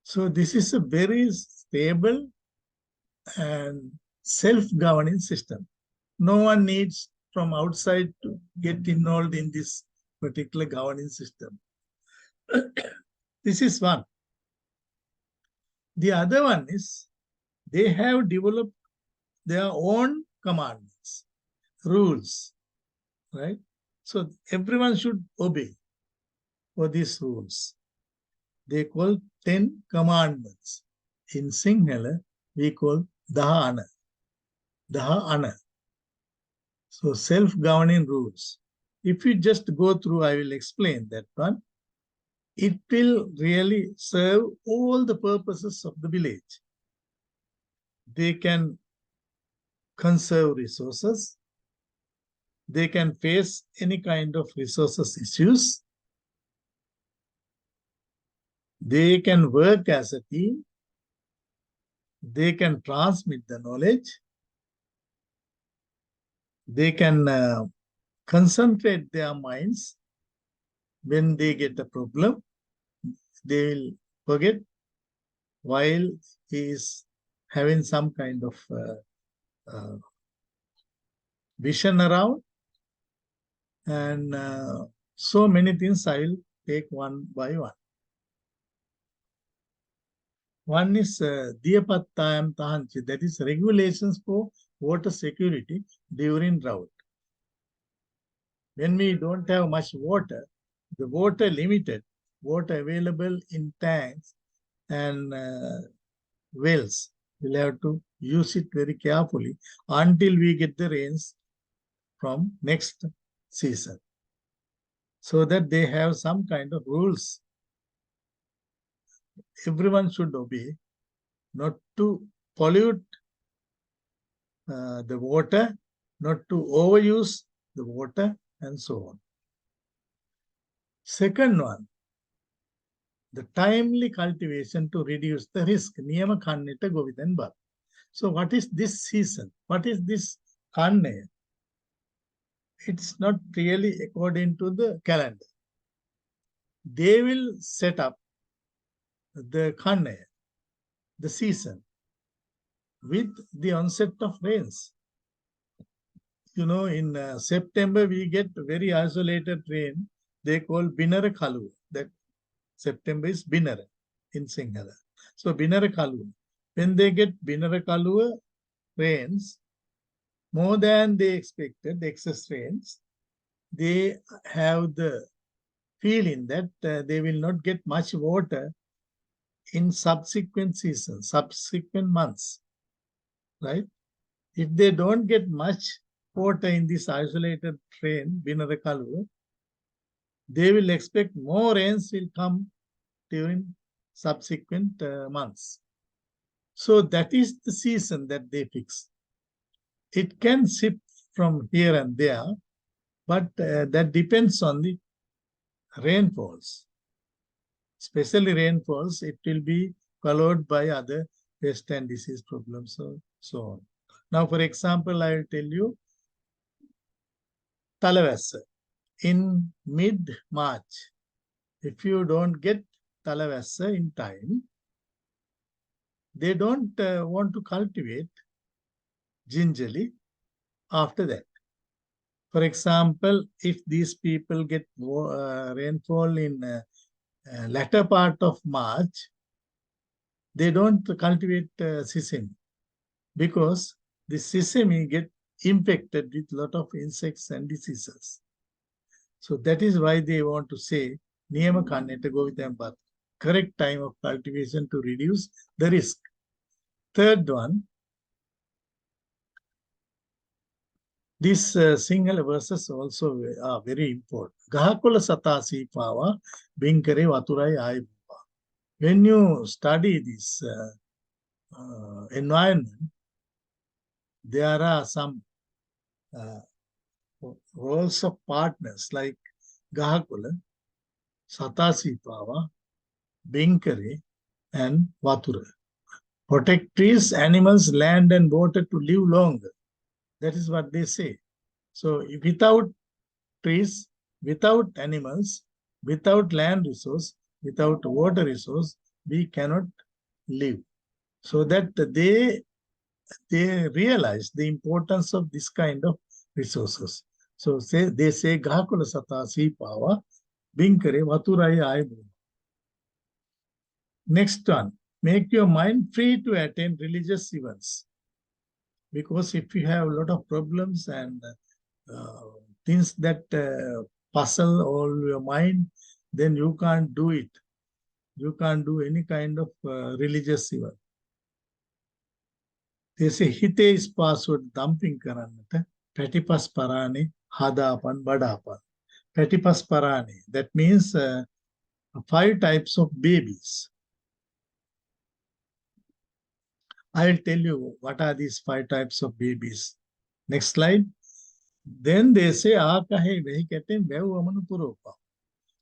So this is a very stable and self-governing system. No one needs from outside to get involved in this particular governing system. This is one. The other one is they have developed their own commandments, rules, right? So everyone should obey for these rules. They call 10 commandments. In Sinhala, we call Dahana. Dahana. So self-governing rules. If you just go through, I will explain that one. It will really serve all the purposes of the village. They can conserve resources. They can face any kind of resources issues. They can work as a team. They can transmit the knowledge. They can concentrate their minds. When they get a problem, they will forget while he is having some kind of vision around. And so many things I will take one by one. One is Diyapattayam Tahanchi, that is regulations for water security during drought. When we don't have much water, the water limited, water available in tanks and wells, we'll have to use it very carefully until we get the rains from next season. So that they have some kind of rules. Everyone should obey, not to pollute the water, not to overuse the water, and so on. Second one, the timely cultivation to reduce the risk. Niyama kannita govithan bad. So what is this season? What is this kanne? It's not really according to the calendar. They will set up the kanne, the season, with the onset of rains. You know, in September, we get very isolated rain. They call Binara Kalu. That September is Binara in Sinhala. So Binara Kalu. When they get Binara Kalu rains, more than they expected, the excess rains, they have the feeling that they will not get much water in subsequent seasons, subsequent months, right? If they don't get much water in this isolated rain, Binarakalu, they will expect more rains will come during subsequent months. So that is the season that they fix. It can shift from here and there, but that depends on the rainfalls. Especially rainfalls, it will be followed by other pest and disease problems, so on. Now, for example, I will tell you Talavasa. In mid-March, if you don't get Talavasa in time, they don't want to cultivate gingerly after that. For example, if these people get rainfall in latter part of March, they don't cultivate sesame because the sesame get infected with a lot of insects and diseases. So that is why they want to say Niyama kanneta go with them, but correct time of cultivation to reduce the risk. Third one, these single verses also are very important. Gahakola satasi pawa binkare waturai ai. When you study this environment, there are some roles of partners like Gahakola, Satasi Pawa, Binkare, and Vatura. Protect trees, animals, land, and water to live longer. That is what they say. So without trees, without animals, without land resource, without water resource, we cannot live. So that they realize the importance of this kind of resources. So they say Gahakula Satasi Pawa, Binkare, Vaturai Aibu. Next one, make your mind free to attend religious events. Because if you have a lot of problems and things that puzzle all your mind, then you can't do it. You can't do any kind of religious event. They say hite is password dumping karannata petipas parani hadapan badapan. Petipas parani, that means 5 types of babies. I'll tell you what are these 5 types of babies. Next slide. Then they say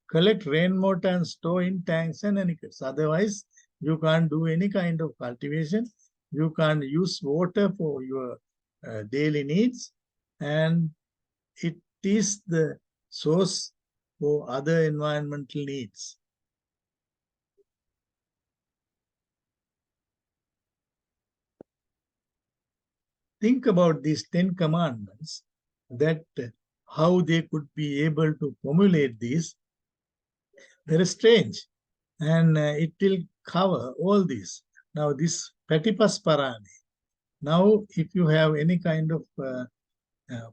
collect rainwater and store in tanks and anicules. Otherwise, you can't do any kind of cultivation. You can't use water for your daily needs. And it is the source for other environmental needs. Think about these 10 commandments, that how they could be able to formulate these. Very strange. And it will cover all this. Now, this Patipas Parani. Now, if you have any kind of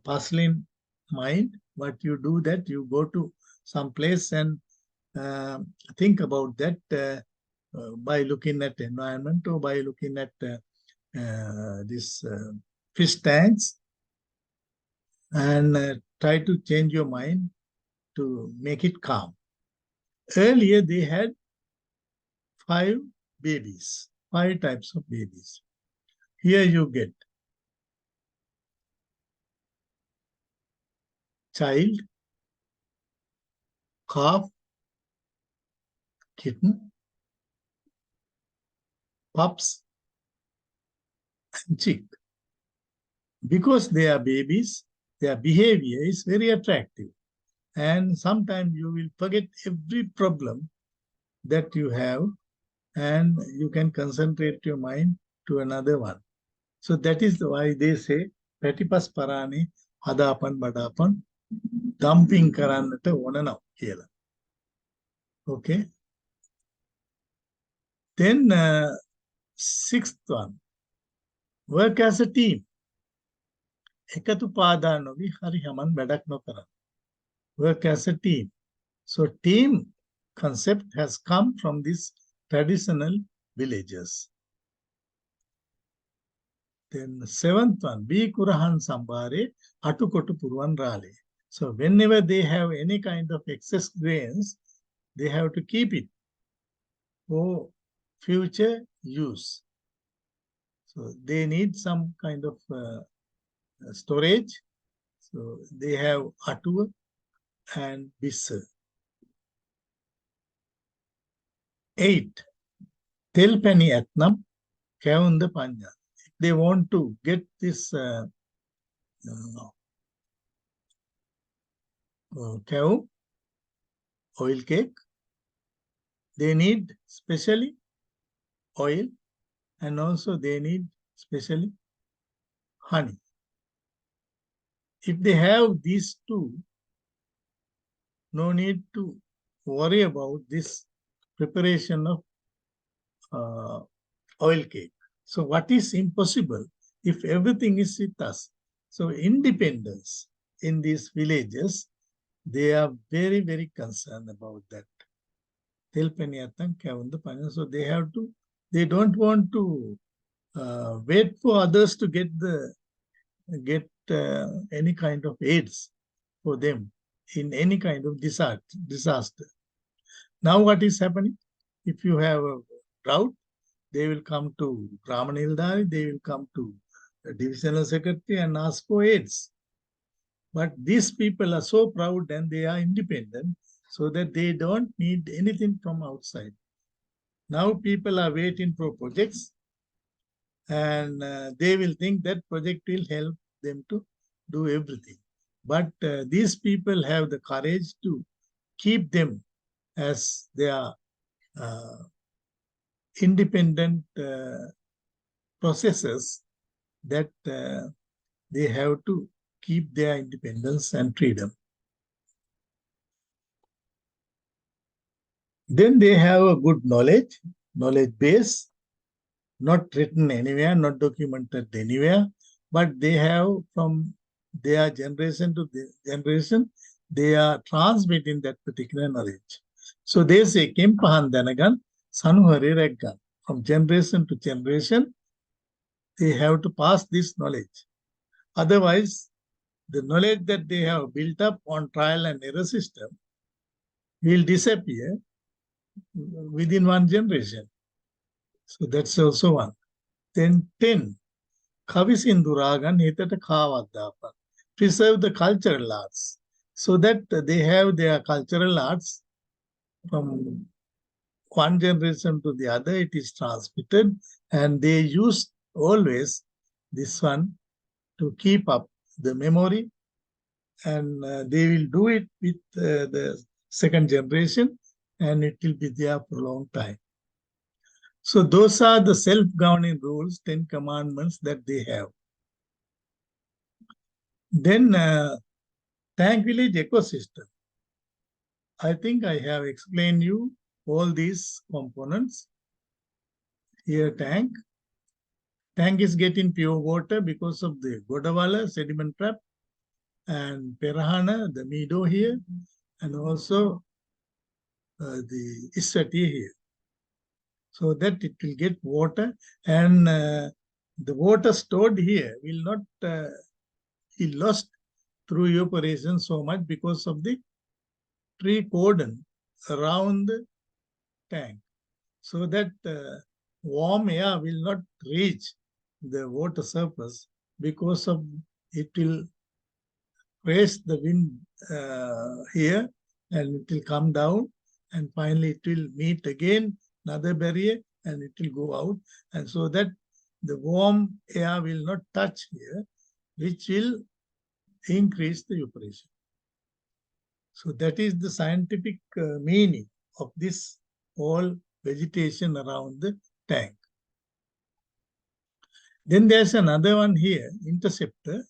puzzling mind, what you do that, you go to some place and think about that by looking at environment or by looking at this fish tanks, and try to change your mind to make it calm. Earlier, they had 5 babies, 5 types of babies. Here you get child, calf, kitten, pups, and chick. Because they are babies, their behavior is very attractive. And sometimes you will forget every problem that you have, and you can concentrate your mind to another one. So that is why they say, Patipas Parani, Hadapan Badapan, dumping Karanata Onana Kela. Okay. Then sixth one, work as a team. Ekatu Padanovi Harihaman Badak no Karan. Work as a team. So team concept has come from these traditional villages. Then the seventh one, Be Kurahan Sambare, Atukotu Purvan Rale. So whenever they have any kind of excess grains, they have to keep it for future use. So they need some kind of storage. So they have Atu and Bissa. 8. Telpani Atnam, Kaunda Panya. If they want to get this cow oil cake, they need specially oil, and also they need specially honey. If they have these two, no need to worry about this preparation of oil cake. So what is impossible if everything is with us? So independence in these villages, they are very, very concerned about that. So they have to, they don't want to wait for others to get any kind of aids for them in any kind of disaster. Now what is happening? If you have a drought, they will come to Ramanildari, they will come to the divisional secretary and ask for aids. But these people are so proud and they are independent so that they don't need anything from outside. Now people are waiting for projects, and they will think that project will help them to do everything. But these people have the courage to keep them as their independent processes, that they have to keep their independence and freedom. Then they have a good knowledge base, not written anywhere, not documented anywhere, but they have from their generation to generation, they are transmitting that particular knowledge. So they say, Kempahan Danagan, Sanuhari Reggan. From generation to generation, they have to pass this knowledge. Otherwise, the knowledge that they have built up on trial and error system will disappear within one generation. So that's also one. Then 10, Kavisinduragan Hitata Kavadapan. Preserve the cultural arts so that they have their cultural arts from one generation to the other, it is transmitted, and they use always this one to keep up the memory, and they will do it with the second generation, and it will be there for a long time. So those are the self-governing rules, 10 commandments that they have. Then tank village ecosystem. I think I have explained you all these components. Here tank. Tank is getting pure water because of the Godavala sediment trap, and Perahana, the meadow here, and also the Iswati here. So that it will get water, and the water stored here will not be lost through evaporation so much because of the tree cordon around the tank, so that warm air will not reach the water surface because of it will raise the wind here, and it will come down, and finally it will meet again another barrier, and it will go out, and so that the warm air will not touch here, which will increase the evaporation. So that is the scientific meaning of this whole vegetation around the tank. Then there's another one here, interceptor.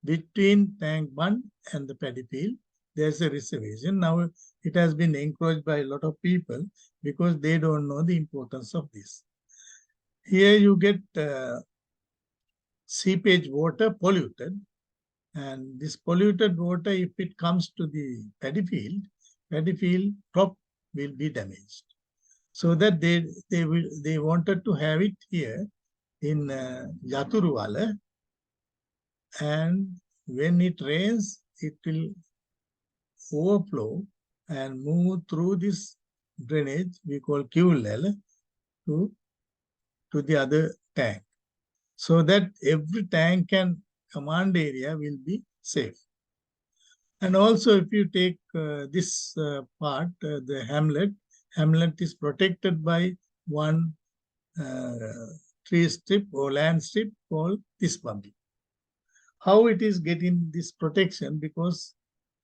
Between tank 1 and the paddy field, there's a reservation. Now it has been encroached by a lot of people because they don't know the importance of this. Here you get seepage water polluted, and this polluted water, if it comes to the paddy field crop will be damaged. So that they wanted to have it here in Yaturuwala, and when it rains, it will overflow and move through this drainage we call QLL to the other tank, so that every tank and command area will be safe. And also, if you take this part, the hamlet is protected by one tree strip or land strip called Tispambi. How it is getting this protection? Because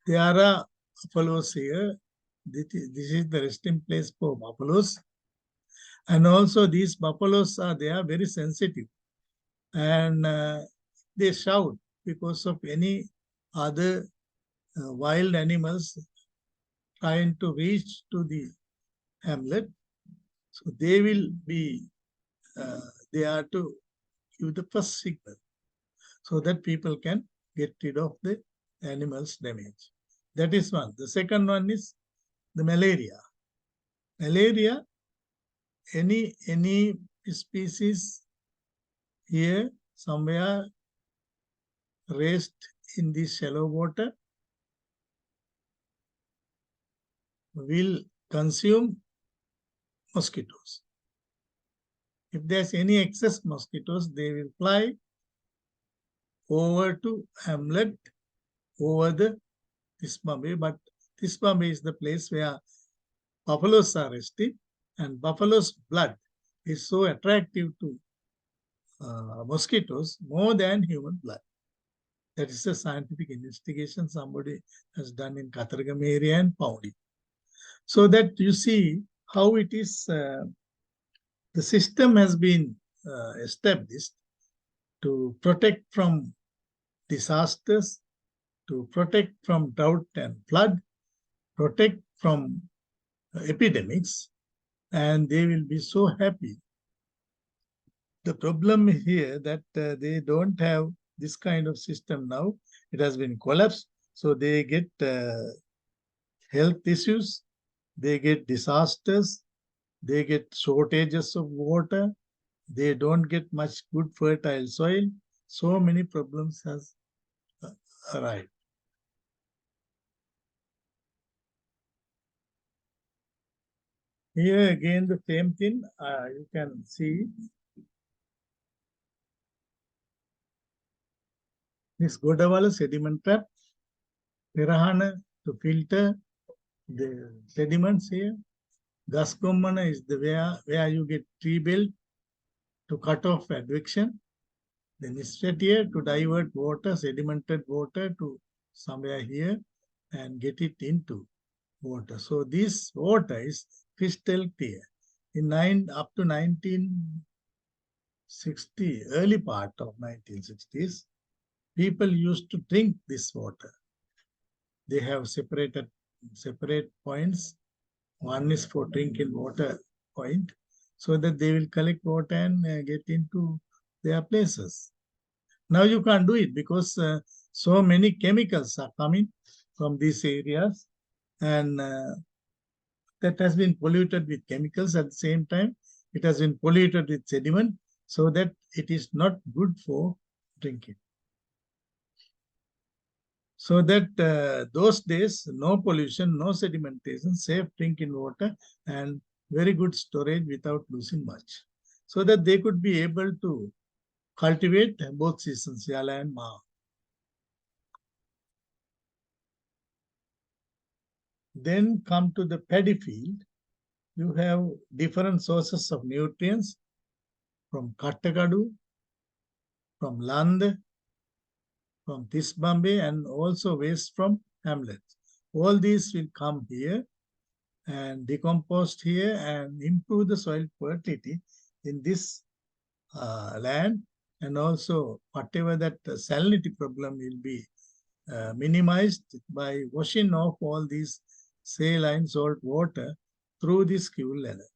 there are buffaloes here. This is the resting place for buffaloes. And also these buffaloes they are very sensitive. And they shout because of any other wild animals trying to reach to the hamlet. So they will be there to give the first signal so that people can get rid of the animals' damage. That is one. The second one is the malaria. Malaria, any species here somewhere raised in this shallow water will consume mosquitoes. If there's any excess mosquitoes, they will fly over to hamlet over the Tispambi, but Tispambi is the place where buffaloes are resting, and buffalo's blood is so attractive to mosquitoes more than human blood. That is a scientific investigation somebody has done in Kataragam area and found it. So that you see how it is, the system has been established to protect from disasters, to protect from drought and flood, protect from epidemics, and they will be so happy. The problem here that they don't have this kind of system now. It has been collapsed, so they get health issues, they get disasters, they get shortages of water, they don't get much good fertile soil. So many problems has arrived. Here again the same thing, you can see this Godavala sediment trap, Pirahana to filter the sediments here. Gaskommana is the where you get tree belt to cut off advection. Then here to divert water, sedimented water to somewhere here and get it into water. So this water is crystal clear. Up to 1960, early part of 1960s, people used to drink this water. They have separate points. One is for drinking water point, so that they will collect water and get into their places. Now you can't do it because so many chemicals are coming from these areas, and that has been polluted with chemicals. At the same time, it has been polluted with sediment, so that it is not good for drinking. So that those days, no pollution, no sedimentation, safe drinking water, and very good storage without losing much. So that they could be able to cultivate both seasons, Yala and Ma. Then come to the paddy field. You have different sources of nutrients from Kattakadu, from Land, from Tisbambe, and also waste from hamlets. All these will come here and decomposed here and improve the soil fertility in this land, and also whatever that salinity problem will be minimized by washing off all these saline salt water through this fuel ladder.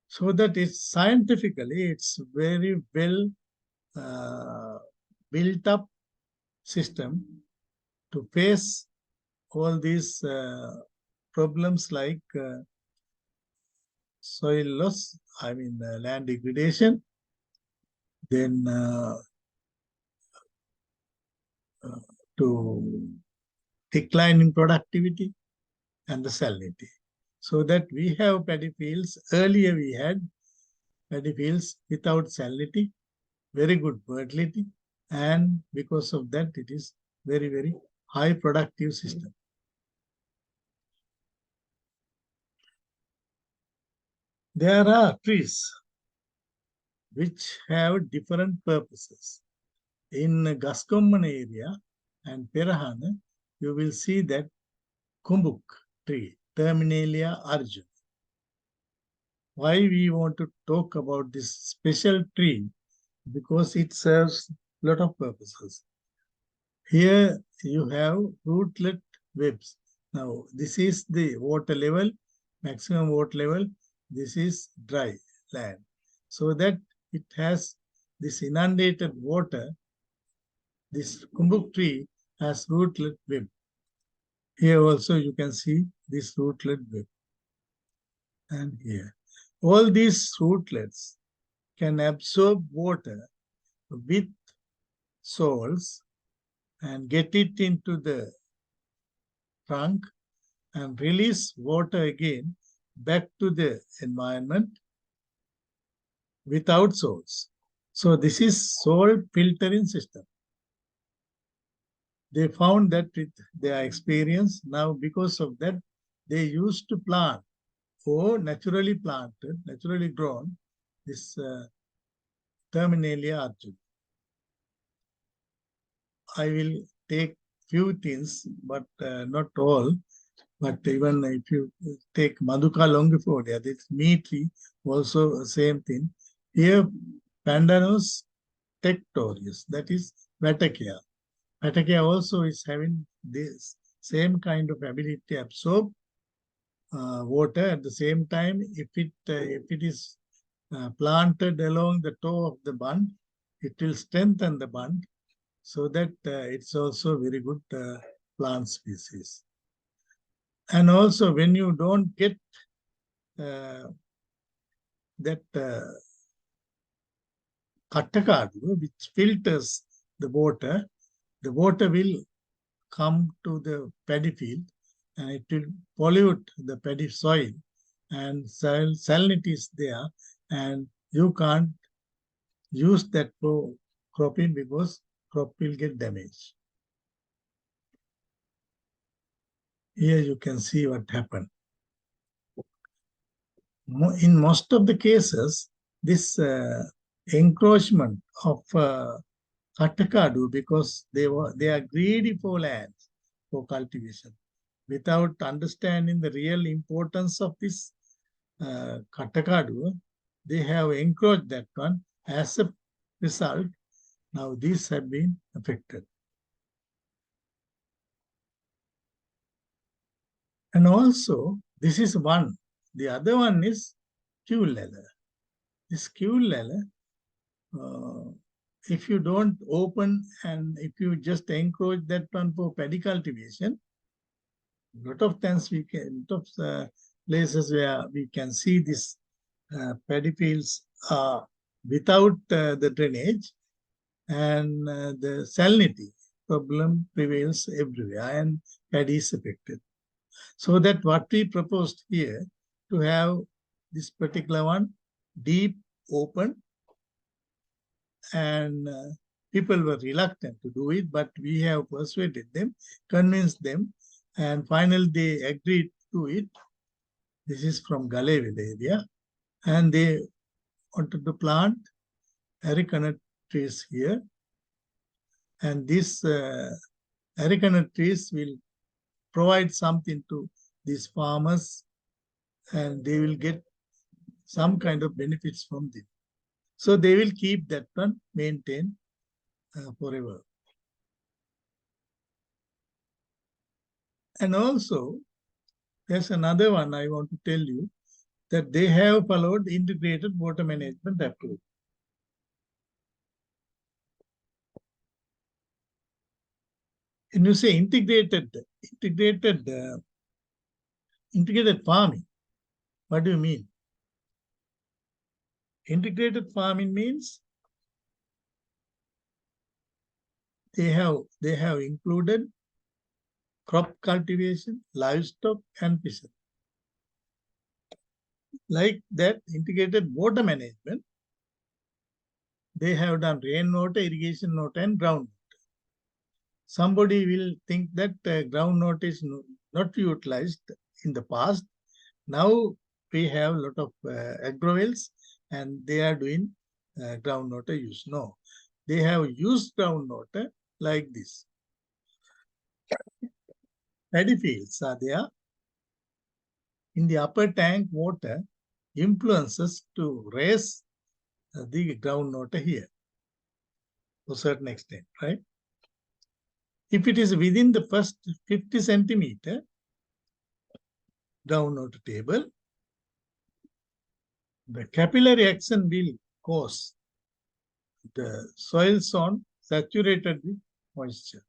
So that it's scientifically, it's very well built up system to face all these problems like soil loss, land degradation, then to decline in productivity and the salinity. So that we have paddy fields. Earlier we had paddy fields without salinity, very good fertility, and because of that it is very, very high productive system. There are trees which have different purposes. In Gascommon area and Perahana, you will see that kumbuk tree, Terminalia arjuna. Why we want to talk about this special tree? Because it serves a lot of purposes. Here you have rootlet webs. Now, this is the water level, maximum water level. This is dry land. So that it has this inundated water. This kumbuk tree has rootlet web. Here also you can see this rootlet web. And here. All these rootlets can absorb water with salts and get it into the trunk and release water again back to the environment without salts. So this is salt filtering system. They found that with their experience, now because of that, they used to plant or naturally planted, naturally grown, this Terminalia arjuna. I will take few things, but not all. But even if you take Maduka longifolia, this meat tree, also same thing. Here, Pandanus tectorius, that is Vatakia. Vatakia also is having this same kind of ability to absorb water. At the same time, if it is planted along the toe of the bund, it will strengthen the bund, so that it's also very good plant species. And also when you don't get that kattakadu, which filters the water will come to the paddy field and it will pollute the paddy soil, and salinity is there, and you can't use that for cropping because crop will get damaged. Here you can see what happened. In most of the cases, this encroachment of Kattakadu, because they are greedy for land, for cultivation, without understanding the real importance of this Kattakadu, they have encroached that one. As a result, now these have been affected. And also, this is one. The other one is fuel leather. This fuel leather, if you don't open and if you just encroach that one for paddy cultivation, lot of times places where we can see this paddy fields without the drainage, and the salinity problem prevails everywhere and paddy is affected. So that what we proposed here, to have this particular one deep open, and people were reluctant to do it, but we have persuaded them, convinced them, And finally, they agreed to it. This is from Galeville area. And they wanted to plant arecanut trees here. And these arecanut trees will provide something to these farmers, and they will get some kind of benefits from this. So they will keep that one maintained forever. And also, there's another one I want to tell you, that they have followed integrated water management approach. And you say integrated farming. What do you mean? Integrated farming means they have included crop cultivation, livestock, and fishery. Like that, integrated water management, they have done rainwater, irrigation water, and groundwater. Somebody will think that groundwater is not utilized in the past. Now we have a lot of agro wells, and they are doing groundwater use. No, they have used groundwater like this. Paddy fields are there. In the upper tank, water influences to raise the groundwater here to a certain extent, right? If it is within the first 50 centimeter groundwater table, the capillary action will cause the soil zone saturated with moisture.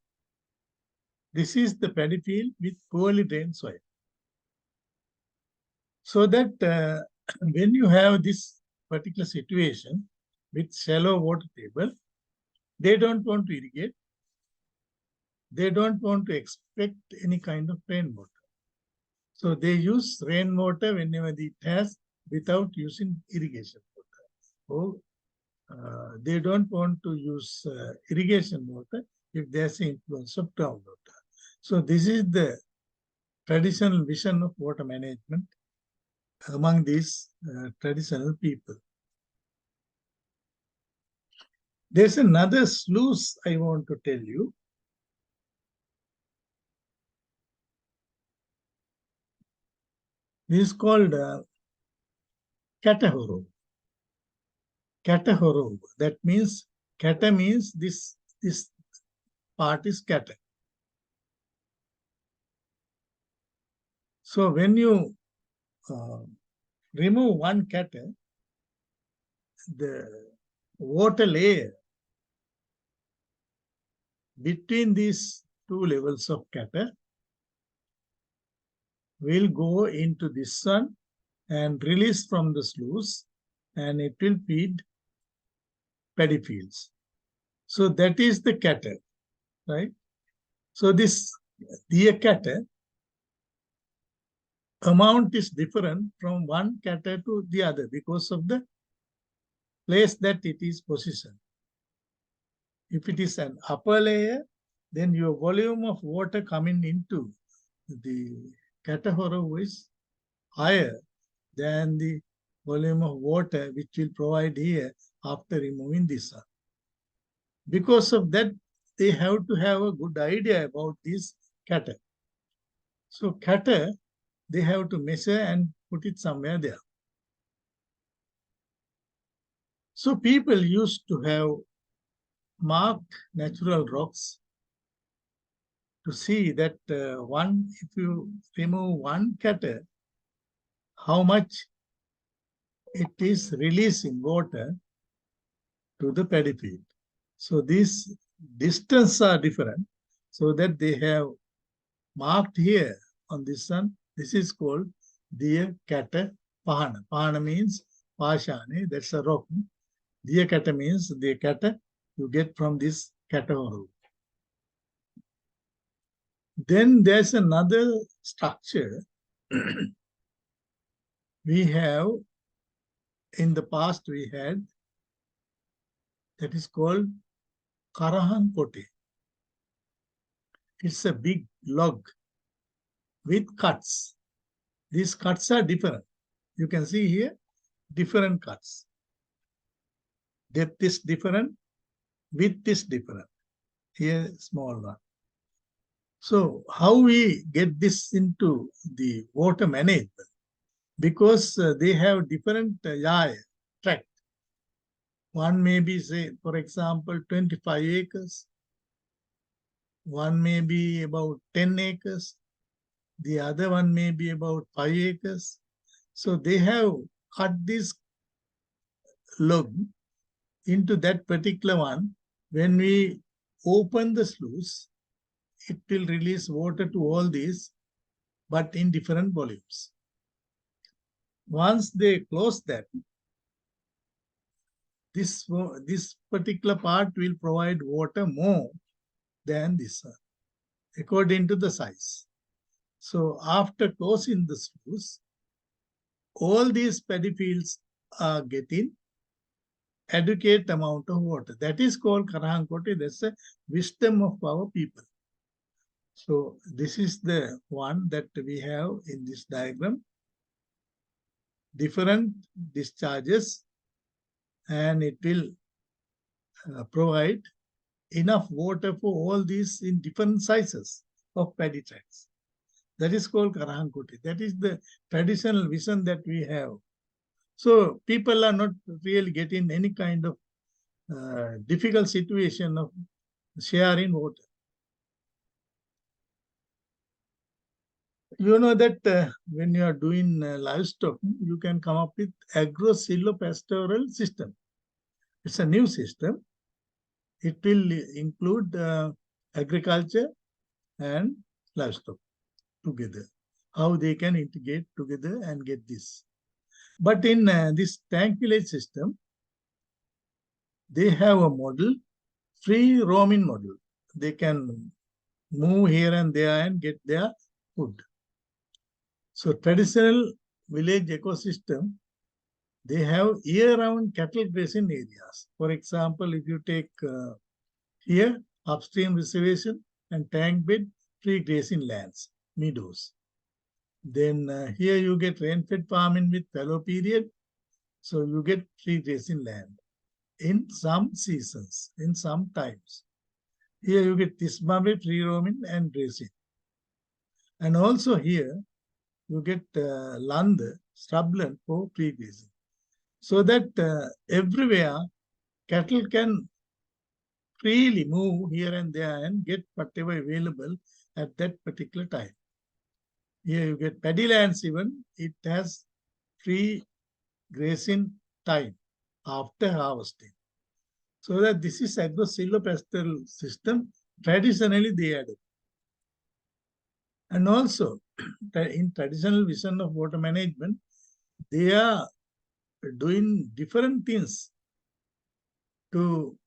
This is the paddy field with poorly drained soil. So that when you have this particular situation with shallow water table, they don't want to irrigate. They don't want to expect any kind of rainwater. So they use rainwater whenever it has without using irrigation water. So they don't want to use irrigation water if there's an influence of groundwater. So this is the traditional vision of water management among these traditional people. There's another sluice I want to tell you. This is called Katahoro. Katahoro. That means kata means this part is kata. So when you remove one kata, the water layer between these two levels of kata will go into this one and release from the sluice, and it will feed paddy fields. So that is the kata, right? So this deer kata amount is different from one kata to the other because of the place that it is positioned. If it is an upper layer, then your volume of water coming into the Katahoro is higher than the volume of water which will provide here after removing this one. Because of that, they have to have a good idea about this kata. So kata, they have to measure and put it somewhere there. So people used to have marked natural rocks to see that if you remove one kata, how much it is releasing water to the paddy field. So these distances are different, so that they have marked here on this one. This is called Diya Kata Pahana. Pahana means Pashane, that's a rock. Diya Kata means the kata you get from this Katahoro. Then there's another structure we have. In the past, we had that is called Karahan Kote. It's a big log with cuts. These cuts are different. You can see here, different cuts. Depth is different, width is different. Here, small one. So how we get this into the water management? Because they have different tract. One may be, say, for example, 25 acres. One may be about 10 acres. The other one may be about 5 acres. So they have cut this log into that particular one. When we open the sluice, it will release water to all these, but in different volumes. Once they close that, this particular part will provide water more than this one, according to the size. So after closing the sluice, all these paddy fields are getting adequate amount of water. That is called Karahankoti. That's the wisdom of our people. So this is the one that we have in this diagram. Different discharges, and it will provide enough water for all these in different sizes of paddy tracts. That is called Karahankoti. That is the traditional vision that we have. So people are not really getting any kind of difficult situation of sharing water. You know that when you are doing livestock, you can come up with agro-silvopastoral system. It's a new system. It will include agriculture and livestock together. How they can integrate together and get this. But in this tank village system, they have a model, free roaming model. They can move here and there and get their food. So traditional village ecosystem, they have year-round cattle grazing areas. For example, if you take here, upstream reservation and tank bed, free grazing lands, meadows. Then here you get rain-fed farming with fallow period. So you get free grazing land in some seasons, in some times. Here you get Tismabri, free roaming and grazing. And also here you get land, shrubland for free grazing. So that everywhere cattle can freely move here and there and get whatever available at that particular time. Here you get paddy lands even, it has free grazing time after harvesting. So that this is agro-silvopastoral system, traditionally they added. And also, in traditional vision of water management, they are doing different things to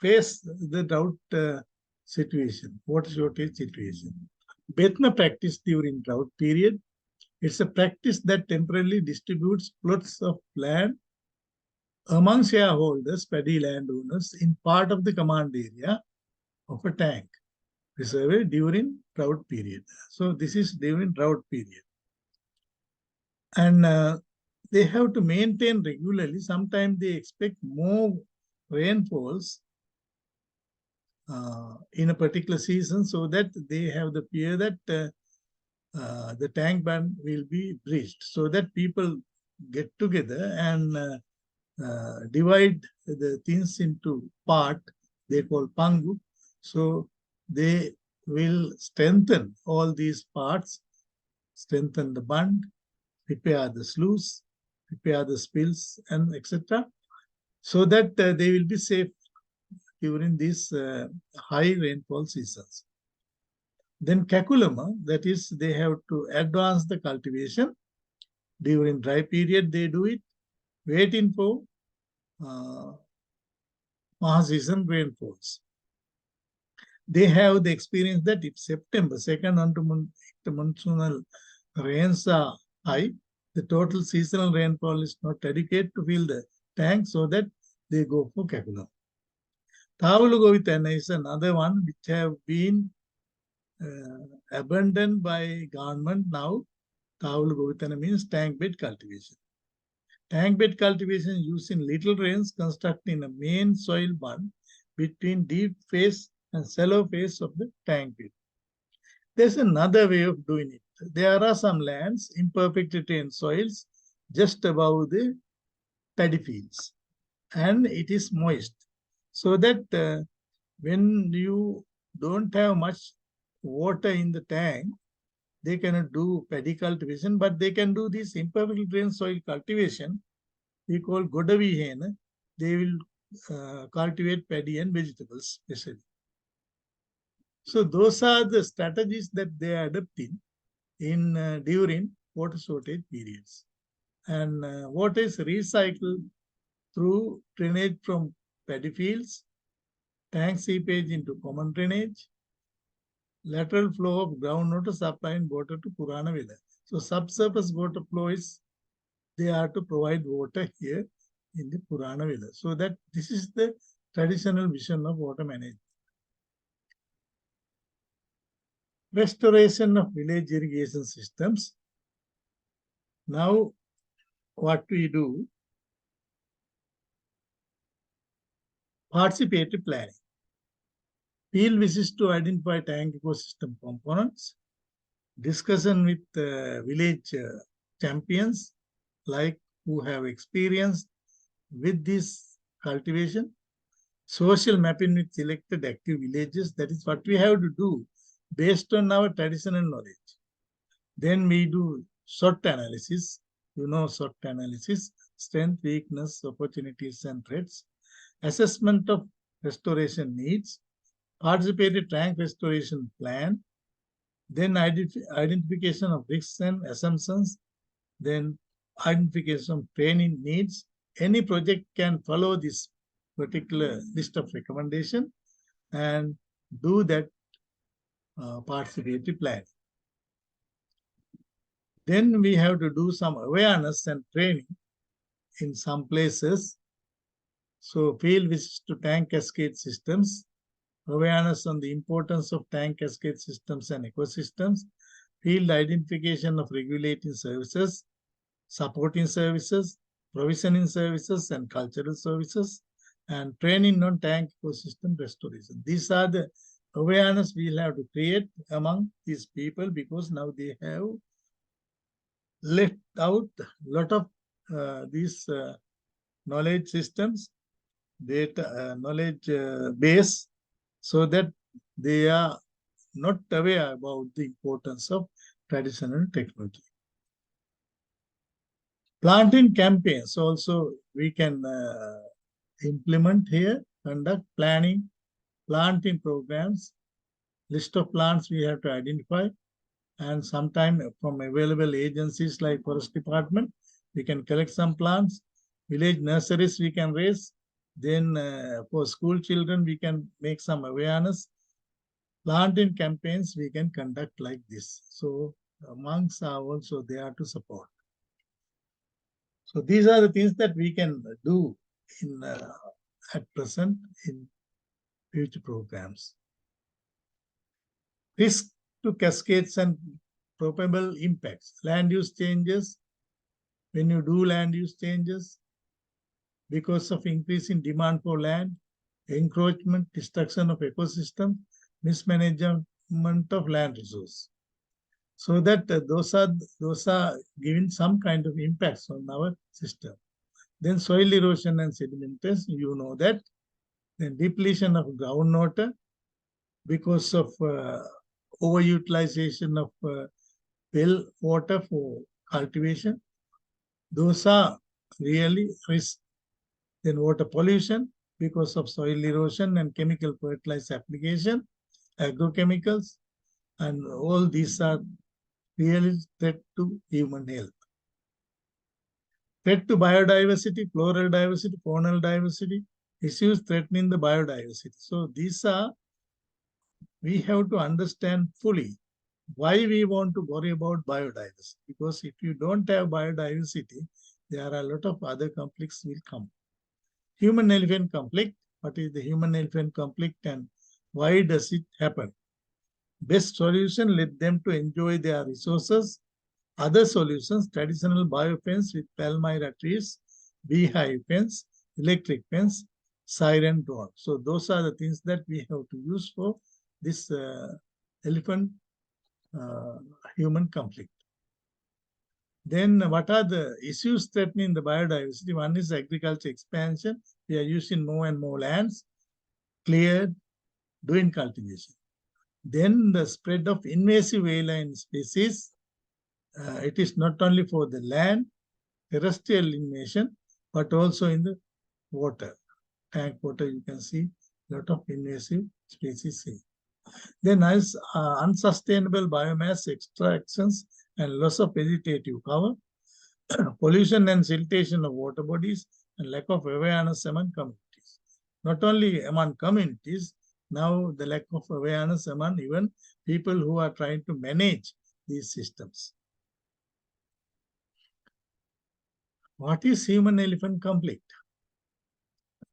face the drought situation, water shortage situation. Betna practice during drought period. It's a practice that temporarily distributes plots of land among shareholders, paddy landowners, in part of the command area of a tank reservoir during drought period. So this is during drought period. And they have to maintain regularly. Sometimes they expect more rainfalls in a particular season, so that they have the fear that the tank ban will be breached, so that people get together and divide the things into part, they call pangu. So they will strengthen all these parts, strengthen the bund, repair the sluice, repair the spills, and etc. So that they will be safe during these high rainfall seasons. Then Kakulama, that is, they have to advance the cultivation. During dry period, they do it, waiting for season rainfalls. They have the experience that if September, second onto monsoonal rains are high, the total seasonal rainfall is not adequate to fill the tank, so that they go for Kakulama. Thavulugovitana is another one which have been abandoned by government now. Tawul Govitana means tank bed cultivation. Tank bed cultivation used in little rains constructing a main soil bund between deep face and shallow face of the tank bed. There's another way of doing it. There are some lands, imperfectly drained soils, just above the paddy fields, and it is moist. So that when you don't have much water in the tank, they cannot do paddy cultivation, but they can do this imperfectly drained soil cultivation. We call Godavi hen. They will cultivate paddy and vegetables, especially. So those are the strategies that they are adopting in during water shortage periods. And water is recycled through drainage from paddy fields, tank seepage into common drainage, lateral flow of groundwater supplying water to Purana Villa. So subsurface water flow is they are to provide water here in the Purana Villa. So that this is the traditional vision of water management. Restoration of village irrigation systems. Now, what we do, participatory planning. Field visits to identify tank ecosystem components, discussion with village champions like who have experience with this cultivation, social mapping with selected active villages. That is what we have to do based on our traditional knowledge. Then we do SWOT analysis. You know SWOT analysis, strength, weakness, opportunities, and threats. Assessment of restoration needs, participatory tank restoration plan, then identification of risks and assumptions, then identification of training needs. Any project can follow this particular list of recommendation and do that participatory plan. Then we have to do some awareness and training in some places. So field visits to tank cascade systems, awareness on the importance of tank cascade systems and ecosystems, field identification of regulating services, supporting services, provisioning services, and cultural services, and training on tank ecosystem restoration. These are the awareness we'll have to create among these people because now they have left out a lot of these knowledge systems, data knowledge base, so that they are not aware about the importance of traditional technology. Planting campaigns also we can implement here, conduct planning, planting programs, list of plants we have to identify, and sometime from available agencies like Forest Department, we can collect some plants, village nurseries we can raise, then for school children we can make some awareness, planting campaigns we can conduct like this. So monks are also there to support. So these are the things that we can do in at present in future programs. Risk to cascades and probable impacts. Land use changes. When you do land use changes, because of increasing demand for land, encroachment, destruction of ecosystem, mismanagement of land resource. So that those are giving some kind of impacts on our system. Then soil erosion and sedimentation, you know that. Then depletion of groundwater because of overutilization of well water for cultivation. Those are really risks. Then water pollution because of soil erosion and chemical fertilizer application, agrochemicals, and all these are really threat to human health. Threat to biodiversity, floral diversity, faunal diversity, issues threatening the biodiversity. So these are, we have to understand fully why we want to worry about biodiversity. Because if you don't have biodiversity, there are a lot of other conflicts will come. Human-elephant conflict, what is the human-elephant conflict and why does it happen? Best solution, let them to enjoy their resources. Other solutions, traditional biofence with palmyra trees, beehive fence, electric fence, siren door. So those are the things that we have to use for this elephant human conflict. Then what are the issues threatening the biodiversity? One is agriculture expansion. We are using more and more lands, cleared, doing cultivation. Then the spread of invasive alien species. It is not only for the land, terrestrial invasion, but also in the water. Tank water, you can see a lot of invasive species here. Then as unsustainable biomass extractions and loss of vegetative cover, pollution and siltation of water bodies, and lack of awareness among communities. Not only among communities, now the lack of awareness among even people who are trying to manage these systems. What is human-elephant conflict?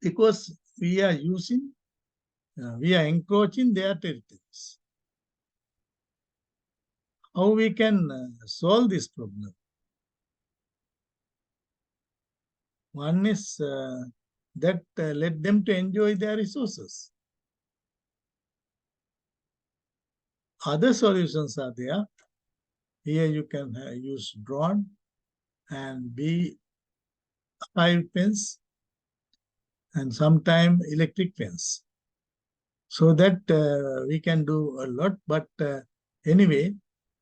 Because we are encroaching their territories. How we can solve this problem? One is that let them to enjoy their resources. Other solutions are there. Here you can use drone and beehive fence and sometime electric fence. So that we can do a lot. But anyway,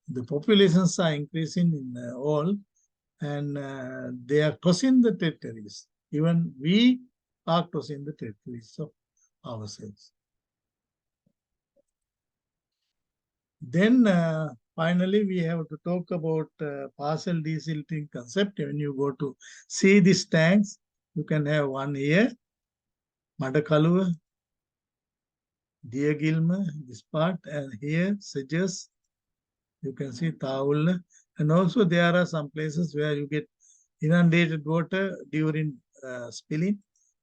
the populations are increasing in all, and they are crossing the territories. Even we are crossing the territories of ourselves. Then finally, we have to talk about partial desilting concept. When you go to see these tanks, you can have one here, Madakaluva, Deer Gilmer, this part, and here, Sedges, you can see Taulla. And also there are some places where you get inundated water during spilling.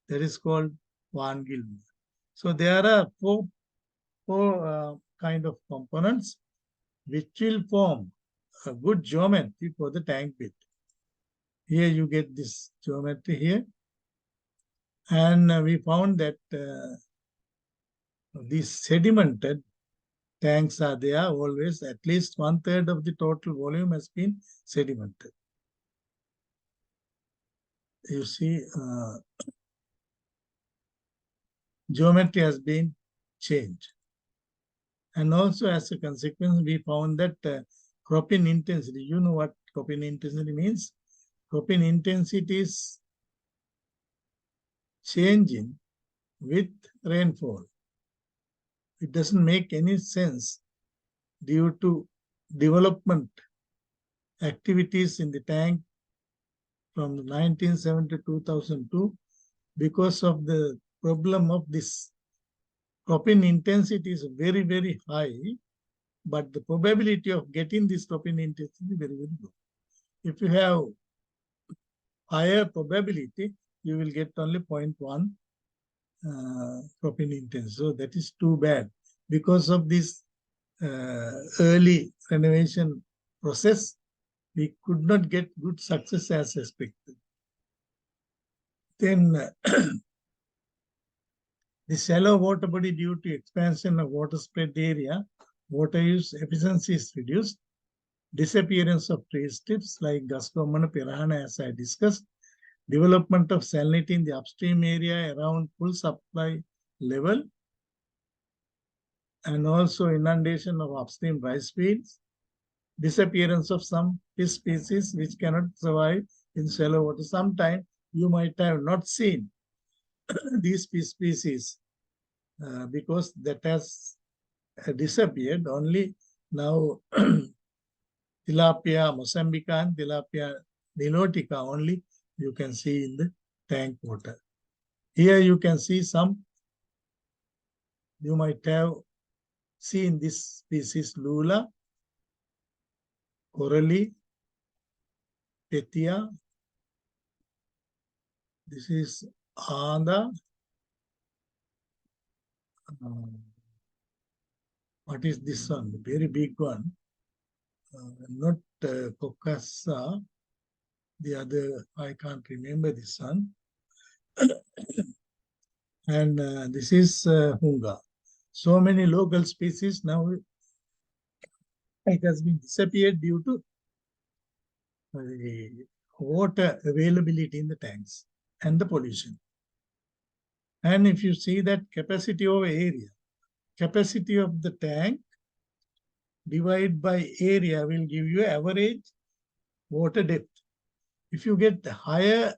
That is called Van Gilmer. So there are four kind of components which will form a good geometry for the tank pit. Here you get this geometry here. And we found that these sedimented tanks are there always. At least 1/3 of the total volume has been sedimented. You see, geometry has been changed. And also as a consequence, we found that cropping intensity, you know what cropping intensity means? Cropping intensity is changing with rainfall. It doesn't make any sense due to development activities in the tank from 1970 to 2002 because of the problem of this cropping intensity is very, very high, but the probability of getting this cropping intensity is very, very low. If you have higher probability, you will get only 0.1 cropping intensity. So that is too bad. Because of this early renovation process, we could not get good success as expected. Then the shallow water body due to expansion of water spread area, water use efficiency is reduced. Disappearance of tree strips like Gascomana pirahana, as I discussed. Development of salinity in the upstream area around full supply level. And also inundation of upstream rice fields. Disappearance of some fish species which cannot survive in shallow water. Sometimes you might have not seen these fish species because that has disappeared. Only now tilapia mosambica and tilapia nilotica only you can see in the tank water. Here you can see some, you might have seen this species lula, corally, petia. This is Anda, What is this one? Very big one. Not Kokasa. The other, I can't remember this one. And this is Hunga. So many local species now it has been disappeared due to the water availability in the tanks and the pollution. And if you see that capacity of area, capacity of the tank divided by area will give you average water depth. If you get higher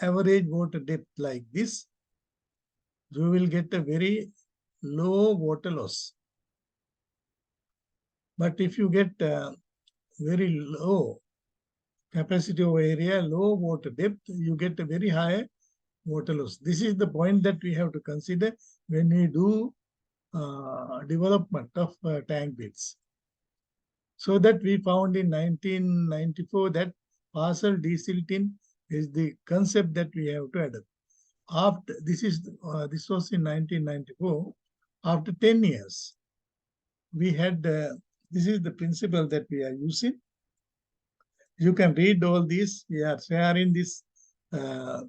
average water depth like this, you will get a very low water loss. But if you get very low capacity of area, low water depth, you get a very high water loss. This is the point that we have to consider when we do development of tank beds. So that we found in 1994 that partial desilting is the concept that we have to adopt. After this was in 1994. After 10 years, we had this is the principle that we are using. You can read all these. We are sharing these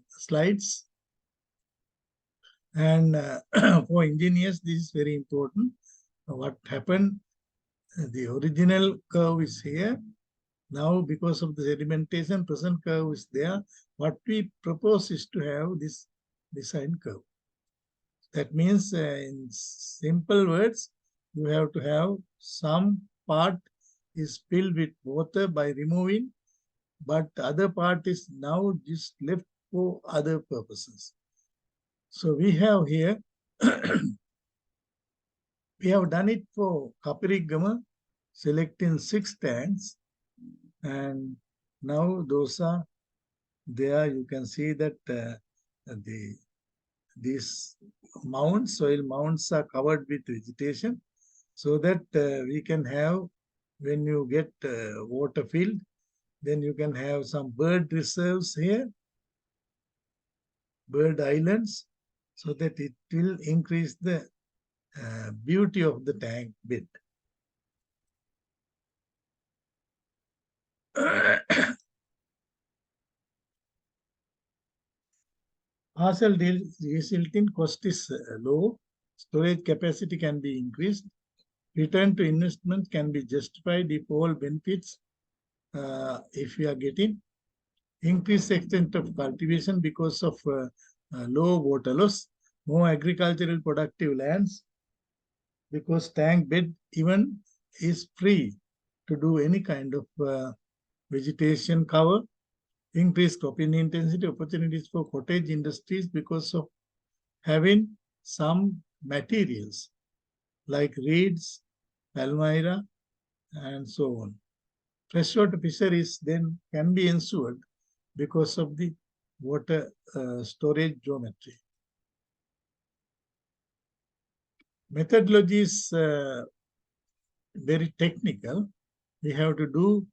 slides. And for engineers, this is very important. What happened? The original curve is here. Now, because of the sedimentation, present curve is there. What we propose is to have this design curve. That means, in simple words, you have to have some part is filled with water by removing, but other part is now just left for other purposes. So we have here, we have done it for Kapirigama, selecting 6 tanks, and now those are there. You can see that these mounds, soil mounds are covered with vegetation, so that we can have, when you get water filled, then you can have some bird reserves here, bird islands, so that it will increase the beauty of the tank bed. Partial desilting cost is low, storage capacity can be increased, return to investment can be justified if all benefits, if we are getting increased extent of cultivation because of low water loss, more agricultural productive lands, because tank bed even is free to do any kind of vegetation cover, increased cropping intensity, opportunities for cottage industries because of having some materials like reeds, palmyra, and so on. Freshwater fisheries then can be ensured because of the water storage geometry. Methodology is very technical. We have to do,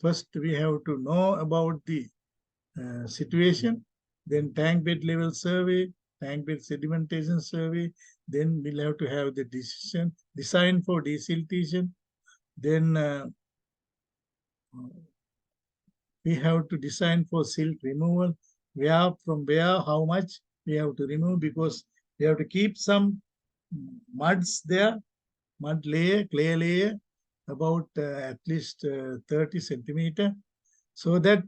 first we have to know about the situation, then tank bed level survey, tank bed sedimentation survey, then we'll have to have the design for desiltation, then we have to design for silt removal, where, from where, how much we have to remove, because we have to keep some muds there, mud layer, clay layer, about at least 30 centimeter, so that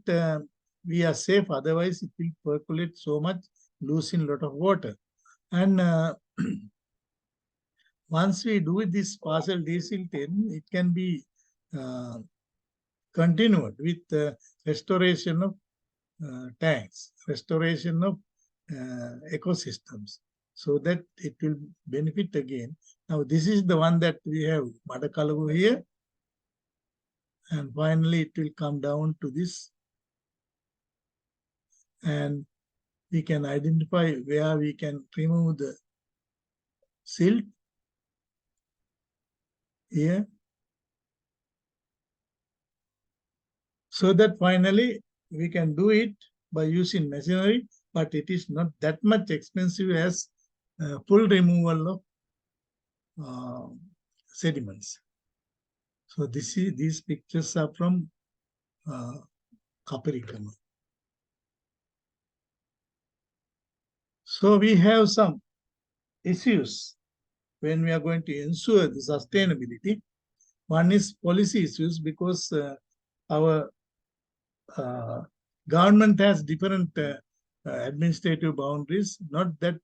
we are safe. Otherwise, it will percolate so much, losing a lot of water. And once we do this partial desilting, it can be continued with restoration of tanks, restoration of ecosystems, so that it will benefit again. Now, this is the one that we have Madakalavu here. And finally, it will come down to this. And we can identify where we can remove the silt here. So that finally we can do it by using machinery, but it is not that much expensive as full removal of sediments. So these pictures are from Kaparikama. So we have some issues when we are going to ensure the sustainability. One is policy issues, because our government has different administrative boundaries, not that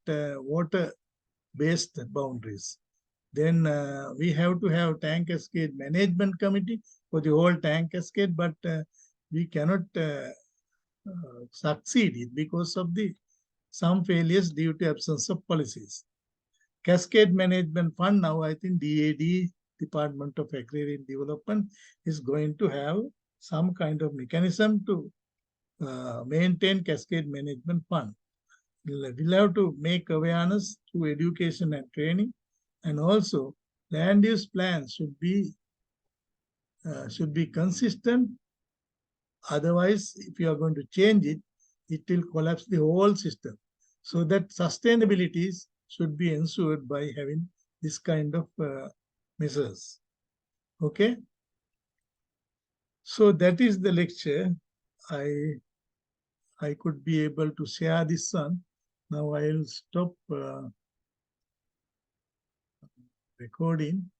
water-based boundaries. Then we have to have tank cascade management committee for the whole tank cascade, but we cannot succeed it because of the some failures due to absence of policies. Cascade Management Fund, now I think DAD, Department of Agrarian Development, is going to have some kind of mechanism to maintain Cascade Management Fund. We'll have to make awareness through education and training, and also land use plans should be consistent. Otherwise, if you are going to change it, it will collapse the whole system. So that sustainability should be ensured by having this kind of measures. Okay. So that is the lecture. I could be able to share this one. Now I'll stop recording.